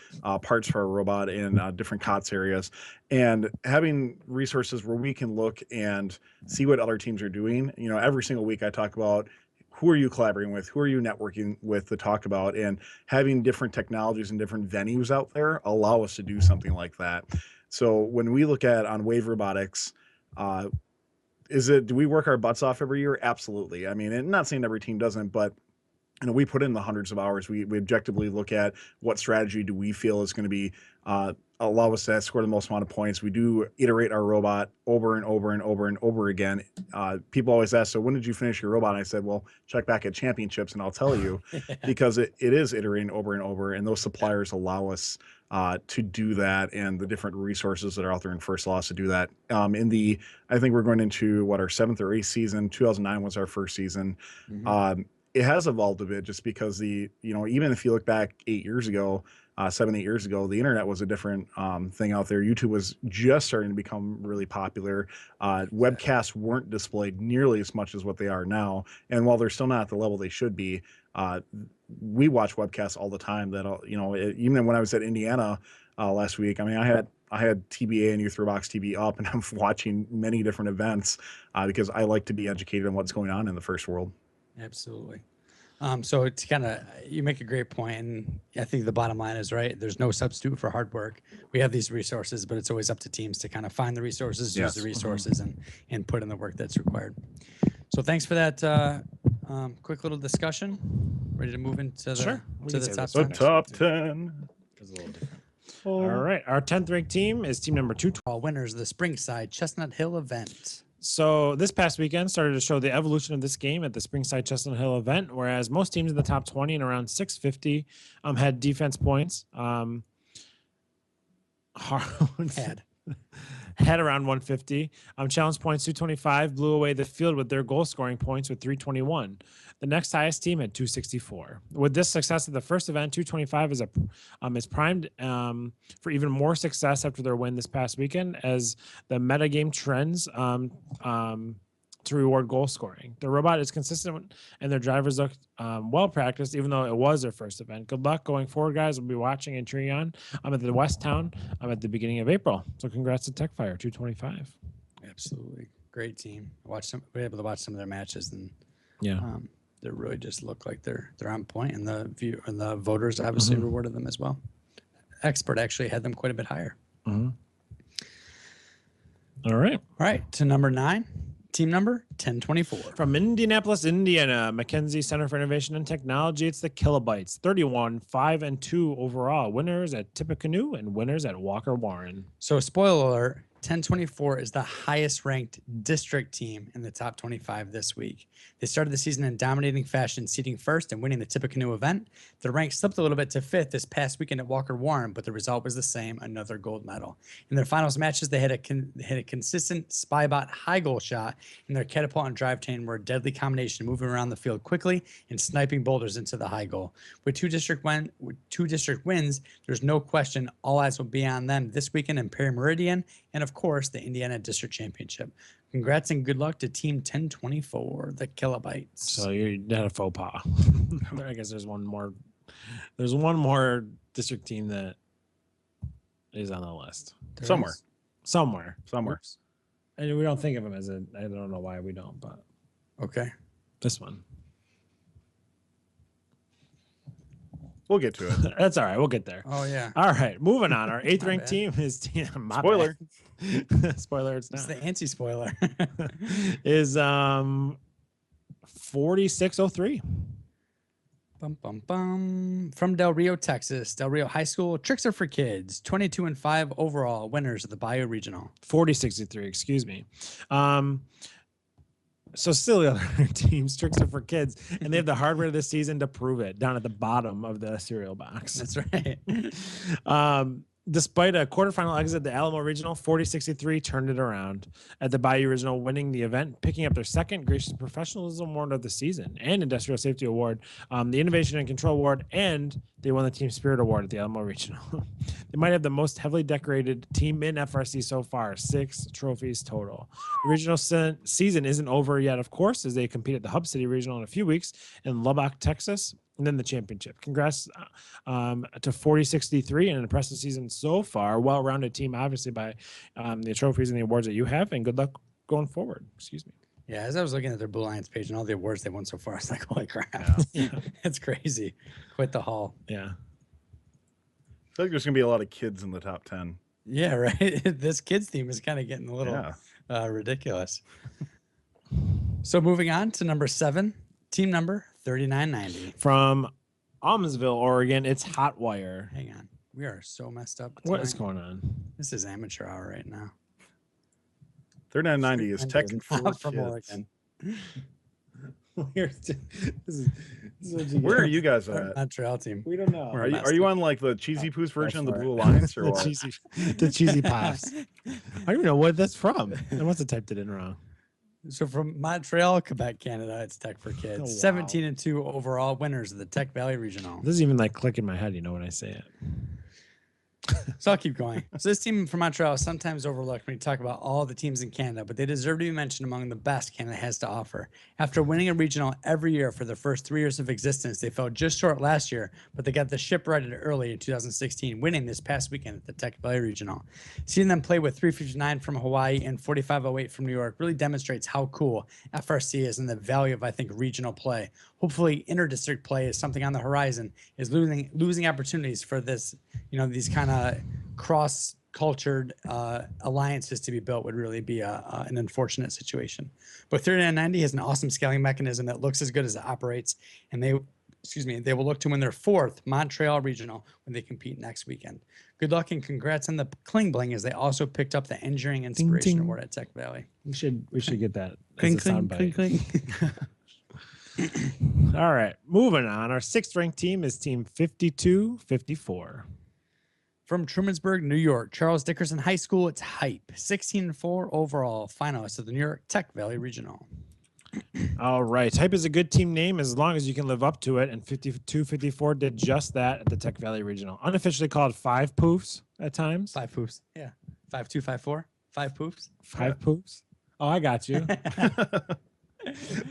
parts for our robot in different COTS areas. And having resources where we can look and see what other teams are doing. You know, every single week I talk about who are you collaborating with, who are you networking with to talk about, and having different technologies and different venues out there allow us to do something like that. So when we look at on Wave Robotics, do we work our butts off every year? Absolutely. I mean, and not saying every team doesn't, but you know, we put in the hundreds of hours. We objectively look at what strategy do we feel is going to be allow us to score the most amount of points. We do iterate our robot over and over and over and over again. People always ask, so when did you finish your robot? And I said, well, check back at championships and I'll tell you, because it is iterating over and over, and those suppliers allow us to do that, and the different resources that are out there in First Loss to do that. I think we're going into our 7th or 8th season. 2009 was our first season. It has evolved a bit just because even if you look back 8 years ago, 7, 8 years ago, the internet was a different thing out there. YouTube was just starting to become really popular. Webcasts weren't displayed nearly as much as what they are now. And while they're still not at the level they should be, we watch webcasts all the time. Even when I was at Indiana last week, I mean, I had TBA and Youth Robotics TV up, and I'm watching many different events because I like to be educated on what's going on in the first world. Absolutely. So it's you make a great point, and I think the bottom line is right. There's no substitute for hard work. We have these resources, but it's always up to teams to kind of find the resources, use the resources, and put in the work that's required. So thanks for that quick little discussion. Ready to move into the top 10. All right. Our 10th ranked team is team number 2. All winners of the Springside Chestnut Hill event. So this past weekend started to show the evolution of this game at the Springside Chestnut Hill event, whereas most teams in the top 20 and around 650 had defense points. Had around 150. Challenge points 225 blew away the field with their goal scoring points with 321. The next highest team had 264. With this success at the first event, 225 is primed for even more success after their win this past weekend, as the metagame trends to reward goal scoring. The robot is consistent and their drivers look well practiced, even though it was their first event. Good luck going forward, guys. We'll be watching and cheering on. I'm at the West Town. I'm at the beginning of April. So congrats to TechFire 225. Absolutely. Great team. We were able to watch some of their matches, and they really just look like they're on point, and the voters obviously rewarded them as well. Expert actually had them quite a bit higher. All right. To number 9. Team number 1024. From Indianapolis, Indiana, Mackenzie Center for Innovation and Technology, it's the Kilobytes. 31, 5, and 2 overall. Winners at Tippecanoe and winners at Walker Warren. So spoiler alert, 1024 is the highest ranked district team in the top 25 this week. They started the season in dominating fashion, seeding first and winning the Tippecanoe event. Their rank slipped a little bit to 5th this past weekend at Walker Warren, but the result was the same, another gold medal. In their finals matches, they had a consistent Spybot high goal shot, and their catapult and drive chain were a deadly combination, moving around the field quickly and sniping boulders into the high goal. With two district wins, there's no question all eyes will be on them this weekend in Perry Meridian, and of course, the Indiana District Championship. Congrats and good luck to Team 1024, the Kilobytes. So you had a faux pas. I guess there's one more. There's one more district team that is on the list. Somewhere. Oops. And we don't think of them as I don't know why we don't, but okay. This one. We'll get to it. That's all right. We'll get there. Oh, yeah. All right. Moving on. Our 8th ranked team is Spoiler. Spoiler. It's not. It's the anti-spoiler. Is 4603. Bum, bum, bum. From Del Rio, Texas. Del Rio High School. Tricks are for kids. 22 and 5 overall. Winners of the Bio Regional. 4063. Excuse me. So still the other teams, Tricks are for kids, and they have the hardware this season to prove it down at the bottom of the cereal box. That's right. Despite a quarterfinal exit, the Alamo Regional 40-63 turned it around at the Bayou Regional, winning the event, picking up their second Gracious Professionalism Award of the season and Industrial Safety Award, the Innovation and Control Award, and they won the Team Spirit Award at the Alamo Regional. They might have the most heavily decorated team in FRC so far, 6 trophies total. The regional season isn't over yet, of course, as they compete at the Hub City Regional in a few weeks in Lubbock, Texas, and then the championship. Congrats to 40-63, an impressive season so far. Well-rounded team, obviously, by the trophies and the awards that you have, and good luck going forward. Excuse me. Yeah, as I was looking at their Blue Lions page and all the awards they won so far, I was like, holy crap. Yeah. It's crazy. Quite the haul. Yeah. I feel like there's going to be a lot of kids in the top 10. Yeah, right. This kids team is kind of getting a little ridiculous. So moving on to number 7, team number 3990. From Almsville, Oregon, it's Hotwire. Hang on. We are so messed up. What is tonight. going on? This is amateur hour right now. 3990 is tech and for Not from kids. Oregon. Where are you guys Our at? Montreal team. We don't know. We're Are you on like the Cheesy Poos version of the for it. Blue Alliance or the what? cheesy pops. I don't even know what that's from. I must have typed it in wrong. So from Montreal, Quebec, Canada, it's Tech for Kids. Oh, wow. 17-2 overall winners of the Tech Valley Regional. This is even like click in my head, you know, when I say it. So I'll keep going. So this team from Montreal is sometimes overlooked when you talk about all the teams in Canada, but they deserve to be mentioned among the best Canada has to offer. After winning a regional every year for their first 3 years of existence, they fell just short last year, but they got the ship righted early in 2016, winning this past weekend at the Tech Valley Regional. Seeing them play with 359 from Hawaii and 4508 from New York really demonstrates how cool FRC is and the value of, I think, regional play. Hopefully, interdistrict play is something on the horizon, is losing opportunities for this, you know, these kind of cross-cultured alliances to be built would really be an unfortunate situation. But 3990 has an awesome scaling mechanism that looks as good as it operates, and they will look to win their 4th Montreal Regional when they compete next weekend. Good luck and congrats on the Kling Bling, as they also picked up the Engineering Inspiration Ding, ding. Award at Tech Valley. We should get that. Cling, as a cling, soundbite. cling, cling. All right, moving on. Our 6th ranked team is team 52-54. From Trumansburg, New York, Charles Dickerson High School, it's Hype. 16-4 overall, finalists of the New York Tech Valley Regional. All right. Hype is a good team name as long as you can live up to it. And 52-54 did just that at the Tech Valley Regional. Unofficially called 5 poofs at times. 5 poofs. Yeah. 5-2, 5-4. 5 poofs. 5 poofs. Oh, I got you.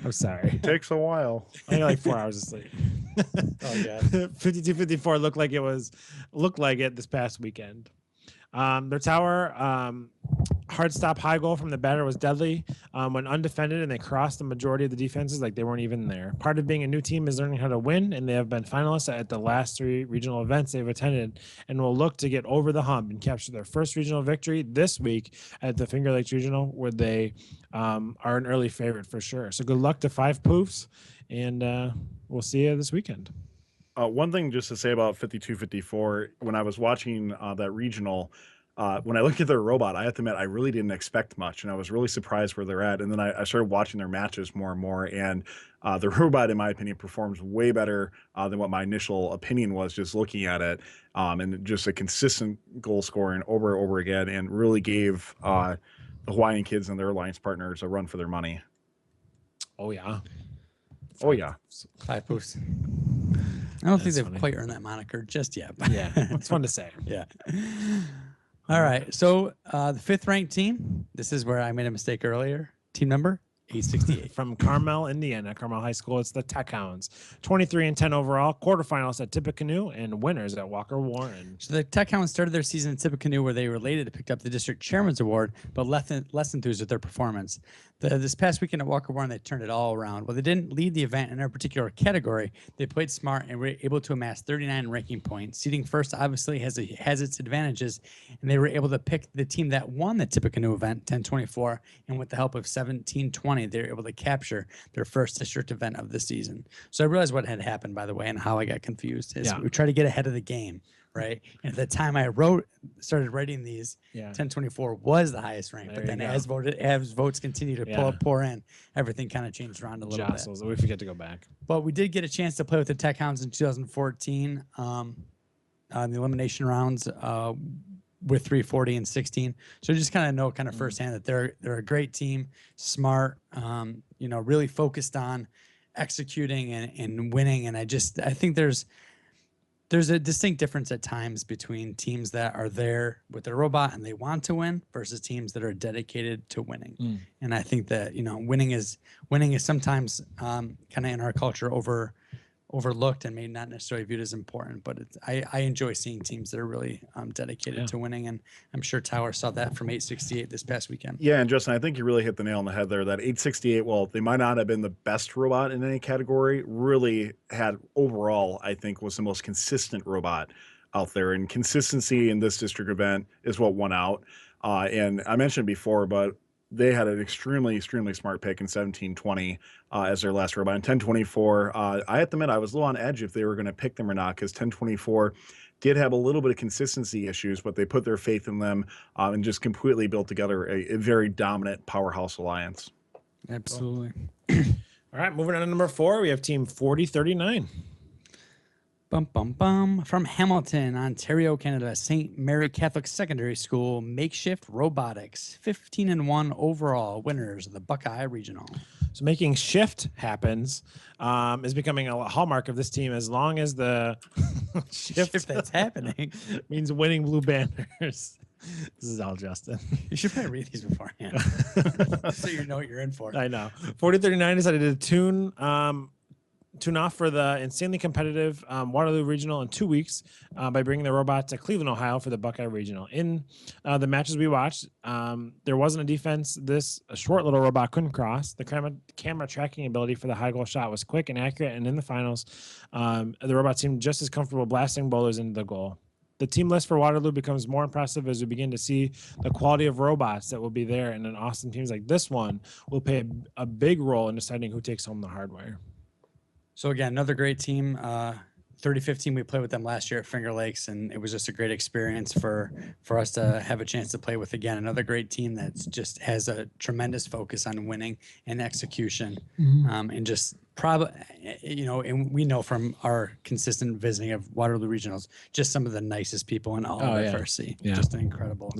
I'm sorry. It takes a while. I got like 4 hours of sleep. Oh, yeah. 52-54 looked like it this past weekend. Their tower, hard stop high goal from the batter was deadly when undefended, and they crossed the majority of the defenses like they weren't even there. Part of being a new team is learning how to win, and they have been finalists at the last 3 regional events they've attended and will look to get over the hump and capture their first regional victory this week at the Finger Lakes Regional, where they are an early favorite for sure. So good luck to 5 poofs, and we'll see you this weekend. One thing just to say about 52-54, when I was watching that regional, when I looked at their robot, I have to admit, I really didn't expect much, and I was really surprised where they're at. And then I started watching their matches more and more, and the robot, in my opinion, performs way better than what my initial opinion was just looking at it, and just a consistent goal scoring over and over again, and really gave the Hawaiian kids and their alliance partners a run for their money. Oh, yeah. Oh, yeah. 5 poofs. I don't think That's they've funny. quite earned that moniker just yet. But Yeah, it's fun to say. Yeah. All right. So the 5th ranked team, this is where I made a mistake earlier. Team number 868. From Carmel, Indiana, Carmel High School, it's the Tech Hounds. 23-10 overall, quarterfinals at Tippecanoe, and winners at Walker Warren. So the Tech Hounds started their season in Tippecanoe, where they were elated to pick up the district chairman's award, but less enthused with their performance. This past weekend at Walker Warren, they turned it all around. While they didn't lead the event in a particular category, they played smart and were able to amass 39 ranking points. Seeding first obviously has its advantages, and they were able to pick the team that won the Tippecanoe event, 10-24, and with the help of 17-20, they were able to capture their first district event of the season. So I realized what had happened, by the way, and how I got confused. Is we try to get ahead of the game, right? And at the time I started writing these, 10-24 was the highest rank. There But then you as votes continue to pour in, everything kind of changed around a little bit. We forget to go back. But we did get a chance to play with the Tech Hounds in 2014. the elimination rounds with 340 and 16. So just kind of know firsthand that they're a great team, smart, really focused on executing and winning. And I think there's a distinct difference at times between teams that are there with their robot and they want to win versus teams that are dedicated to winning. And I think that, winning is sometimes kind of in our culture overlooked and maybe not necessarily viewed as important, but I enjoy seeing teams that are really dedicated to winning. And I'm sure Tower saw that from 868 this past weekend. Yeah, and Justin, I think you really hit the nail on the head there. That 868, well, they might not have been the best robot in any category, really had overall, I think, was the most consistent robot out there. And consistency in this district event is what won out. And I mentioned before, but they had an extremely smart pick in 1720 as their last robot. And 1024, I have to admit, I was a little on edge if they were going to pick them or not, because 1024 did have a little bit of consistency issues, but they put their faith in them and just completely built together a very dominant powerhouse alliance. Absolutely. All right, moving on to number 4, we have team 4039. Bum, bum, bum. From Hamilton, Ontario, Canada, St. Mary Catholic Secondary School, Makeshift Robotics, 15-1 overall, winners of the Buckeye Regional. So making shift happens is becoming a hallmark of this team as long as the shift that's happening means winning blue banners. This is all Justin. You should probably read these beforehand so you know what you're in for. I know. 4039 decided to tune off for the insanely competitive Waterloo Regional in 2 weeks by bringing the robot to Cleveland, Ohio for the Buckeye Regional. In the matches we watched, there wasn't a defense a short little robot couldn't cross. The camera tracking ability for the high goal shot was quick and accurate, and in the finals, the robot seemed just as comfortable blasting boulders into the goal. The team list for Waterloo becomes more impressive as we begin to see the quality of robots that will be there, and an awesome teams like this one will play a big role in deciding who takes home the hardware. So again, another great team. 3015, we played with them last year at Finger Lakes, and it was just a great experience for us to have a chance to play with again. Another great team that just has a tremendous focus on winning and execution, and just probably, and we know from our consistent visiting of Waterloo Regionals, just some of the nicest people in all of FRC. Yeah. Just an incredible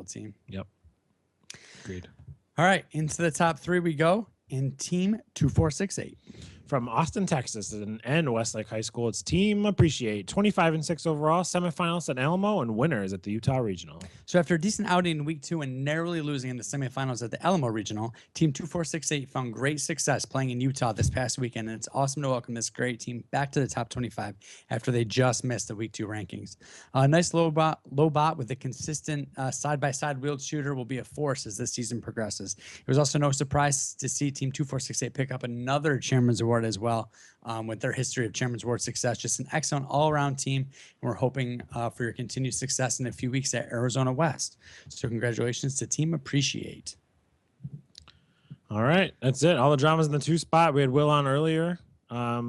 team. Yep. Agreed. All right, into the top 3 we go in Team 2468. From Austin, Texas, and Westlake High School, it's Team Appreciate, 25-6 overall, semifinals at Alamo, and winners at the Utah Regional. So after a decent outing in week 2 and narrowly losing in the semifinals at the Alamo Regional, Team 2468 found great success playing in Utah this past weekend, and it's awesome to welcome this great team back to the top 25 after they just missed the week 2 rankings. A nice low bot with a consistent side-by-side wheeled shooter will be a force as this season progresses. It was also no surprise to see Team 2468 pick up another Chairman's Award as well, with their history of Chairman's Award success. Just an excellent all-around team, and we're hoping for your continued success in a few weeks at Arizona West. So congratulations to Team Appreciate. All right, that's it. All the drama's in the 2 spot. We had Will on earlier. I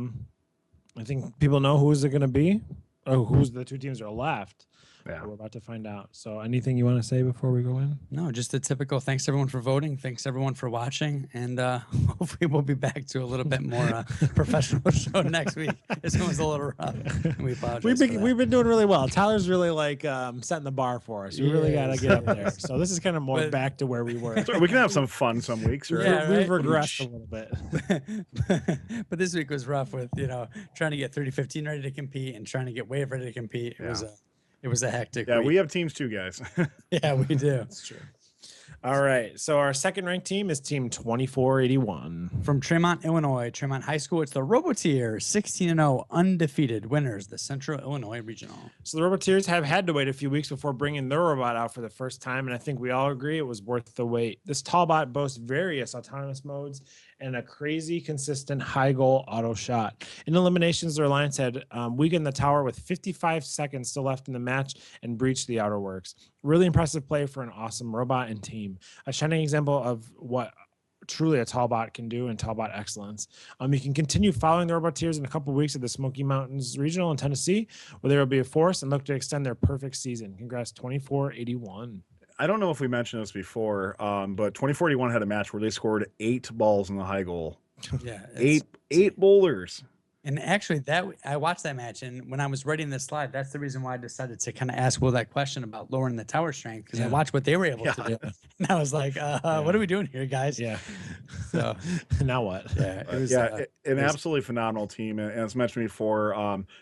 think people know who is it going to be, or who's the 2 teams that are left. Yeah, we're about to find out. So anything you want to say before we go in? No, just the typical thanks everyone for voting. Thanks everyone for watching. And hopefully we'll be back to a little bit more professional show next week. This one was a little rough. We apologize. We've been doing really well. Tyler's really setting the bar for us. We really got to get up there. So this is kind of more back to where we were. So we can have some fun some weeks. Right? Yeah, we've regressed a little bit. But this week was rough with, trying to get 3015 ready to compete and trying to get Wave ready to compete. It was a hectic week. We have teams too, guys. Yeah, we do. That's true. All right. So our second ranked team is Team 2481. From Tremont, Illinois, Tremont High School, it's the Roboteers, 16-0, undefeated winners, the Central Illinois Regional. So the Roboteers have had to wait a few weeks before bringing their robot out for the first time, and I think we all agree it was worth the wait. This tall bot boasts various autonomous modes and a crazy, consistent high goal auto shot. In eliminations, their alliance had weakened the tower with 55 seconds still left in the match and breached the outer works. Really impressive play for an awesome robot and team. A shining example of what truly a tall bot can do and tall bot excellence. You can continue following the Roboteers in a couple of weeks at the Smoky Mountains Regional in Tennessee, where they will be a force and look to extend their perfect season. Congrats, 2481. I don't know if we mentioned this before, but 2041 had a match where they scored 8 balls in the high goal. Yeah, eight boulders. And actually, I watched that match, and when I was writing this slide, that's the reason why I decided to kind of ask Will that question about lowering the tower strength, because I watched what they were able to do, and I was like, "What are we doing here, guys?" Yeah. So Now what? yeah, it was, an absolutely phenomenal team. And as mentioned before,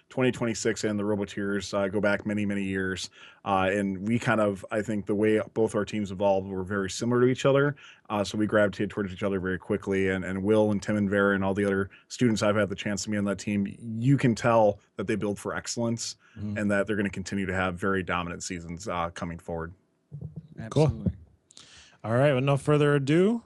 2026 and the Roboteers go back many, many years. And we kind of, I think the way both our teams evolved were very similar to each other. So we gravitated towards each other very quickly. And Will and Tim and Vera and all the other students I've had the chance to be on that team, you can tell that they build for excellence and that they're going to continue to have very dominant seasons coming forward. absolutely. All right. With no further ado,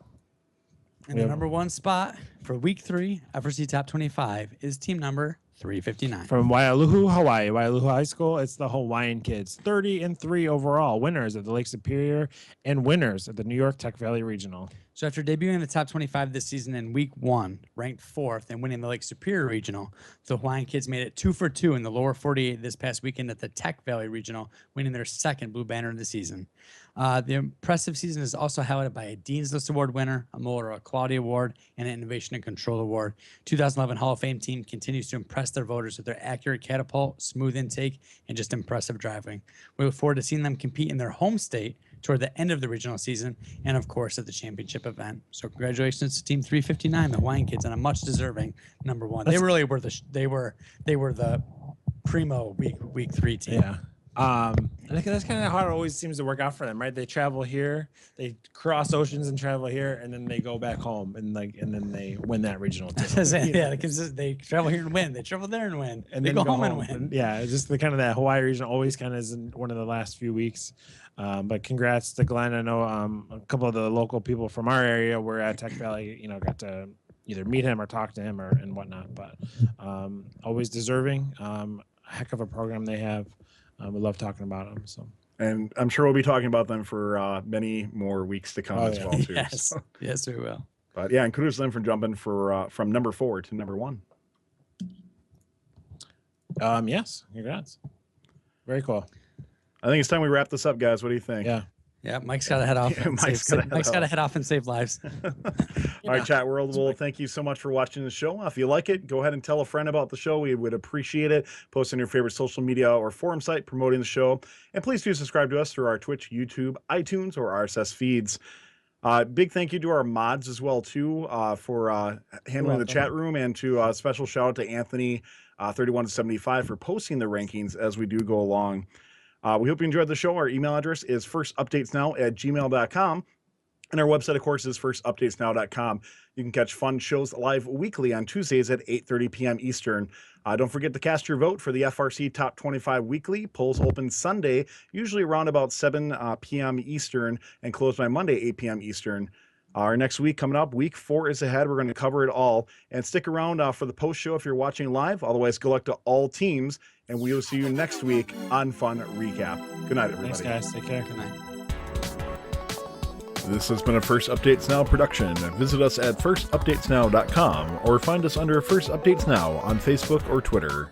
And the number 1 spot for week 3, FRC Top 25, is team number 359. from Waialuhu, Hawaii, Waialuhu High School, it's the Hawaiian kids, 30-3 overall, winners at the Lake Superior and winners at the New York Tech Valley Regional. So after debuting in the top 25 this season in week 1, ranked 4th and winning the Lake Superior Regional, the Hawaiian kids made it 2 for 2 in the lower 48 this past weekend at the Tech Valley Regional, winning their 2nd Blue Banner of the season. The impressive season is also highlighted by a Dean's List Award winner, a Motorola Quality Award, and an Innovation and Control Award. 2011 Hall of Fame team continues to impress their voters with their accurate catapult, smooth intake, and just impressive driving. We look forward to seeing them compete in their home state toward the end of the regional season, and of course at the championship event. So congratulations to Team 359, the Hawaiian kids, on a much deserving number 1. They really were they were the primo week 3 team. Yeah. And that's kind of how it always seems to work out for them, right? They travel here, they cross oceans and travel here, and then they go back home and then they win that regional title. Yeah, because they travel here and win. They travel there and win. And they then go home and win. Yeah, it's just the kind of that Hawaii region always kind of is in one of the last few weeks. But congrats to Glenn. I know a couple of the local people from our area were at Tech Valley, got to either meet him or talk to him and whatnot. But always deserving. Heck of a program they have. We love talking about them. So, And I'm sure we'll be talking about them for many more weeks to come as well, too. Yes, So. yes, we will. But yeah, and kudos to them for jumping from number 4 to number 1. Yes, congrats. Very cool. I think it's time we wrap this up, guys. What do you think? Yeah. Yeah, Mike's got to head off. Yeah, Mike's gotta head off and save lives. All right, chat world. Well, thank you so much for watching the show. If you like it, go ahead and tell a friend about the show. We would appreciate it. Post on your favorite social media or forum site promoting the show. And please do subscribe to us through our Twitch, YouTube, iTunes, or RSS feeds. Big thank you to our mods as well, too, for handling the chat room. And to a special shout out to Anthony, 31 to 75, for posting the rankings as we do go along. We hope you enjoyed the show. Our email address is firstupdatesnow@gmail.com. And our website, of course, is firstupdatesnow.com. You can catch fun shows live weekly on Tuesdays at 8:30 p.m. Eastern. Don't forget to cast your vote for the FRC Top 25 Weekly. Polls open Sunday, usually around about 7 p.m. Eastern, and close by Monday, 8 p.m. Eastern. Our next week coming up, week 4 is ahead. We're going to cover it all. And stick around for the post show if you're watching live. Otherwise, good luck to all teams. And we will see you next week on Fun Recap. Good night, everybody. Thanks, guys. Take care. Good night. This has been a First Updates Now production. Visit us at firstupdatesnow.com or find us under First Updates Now on Facebook or Twitter.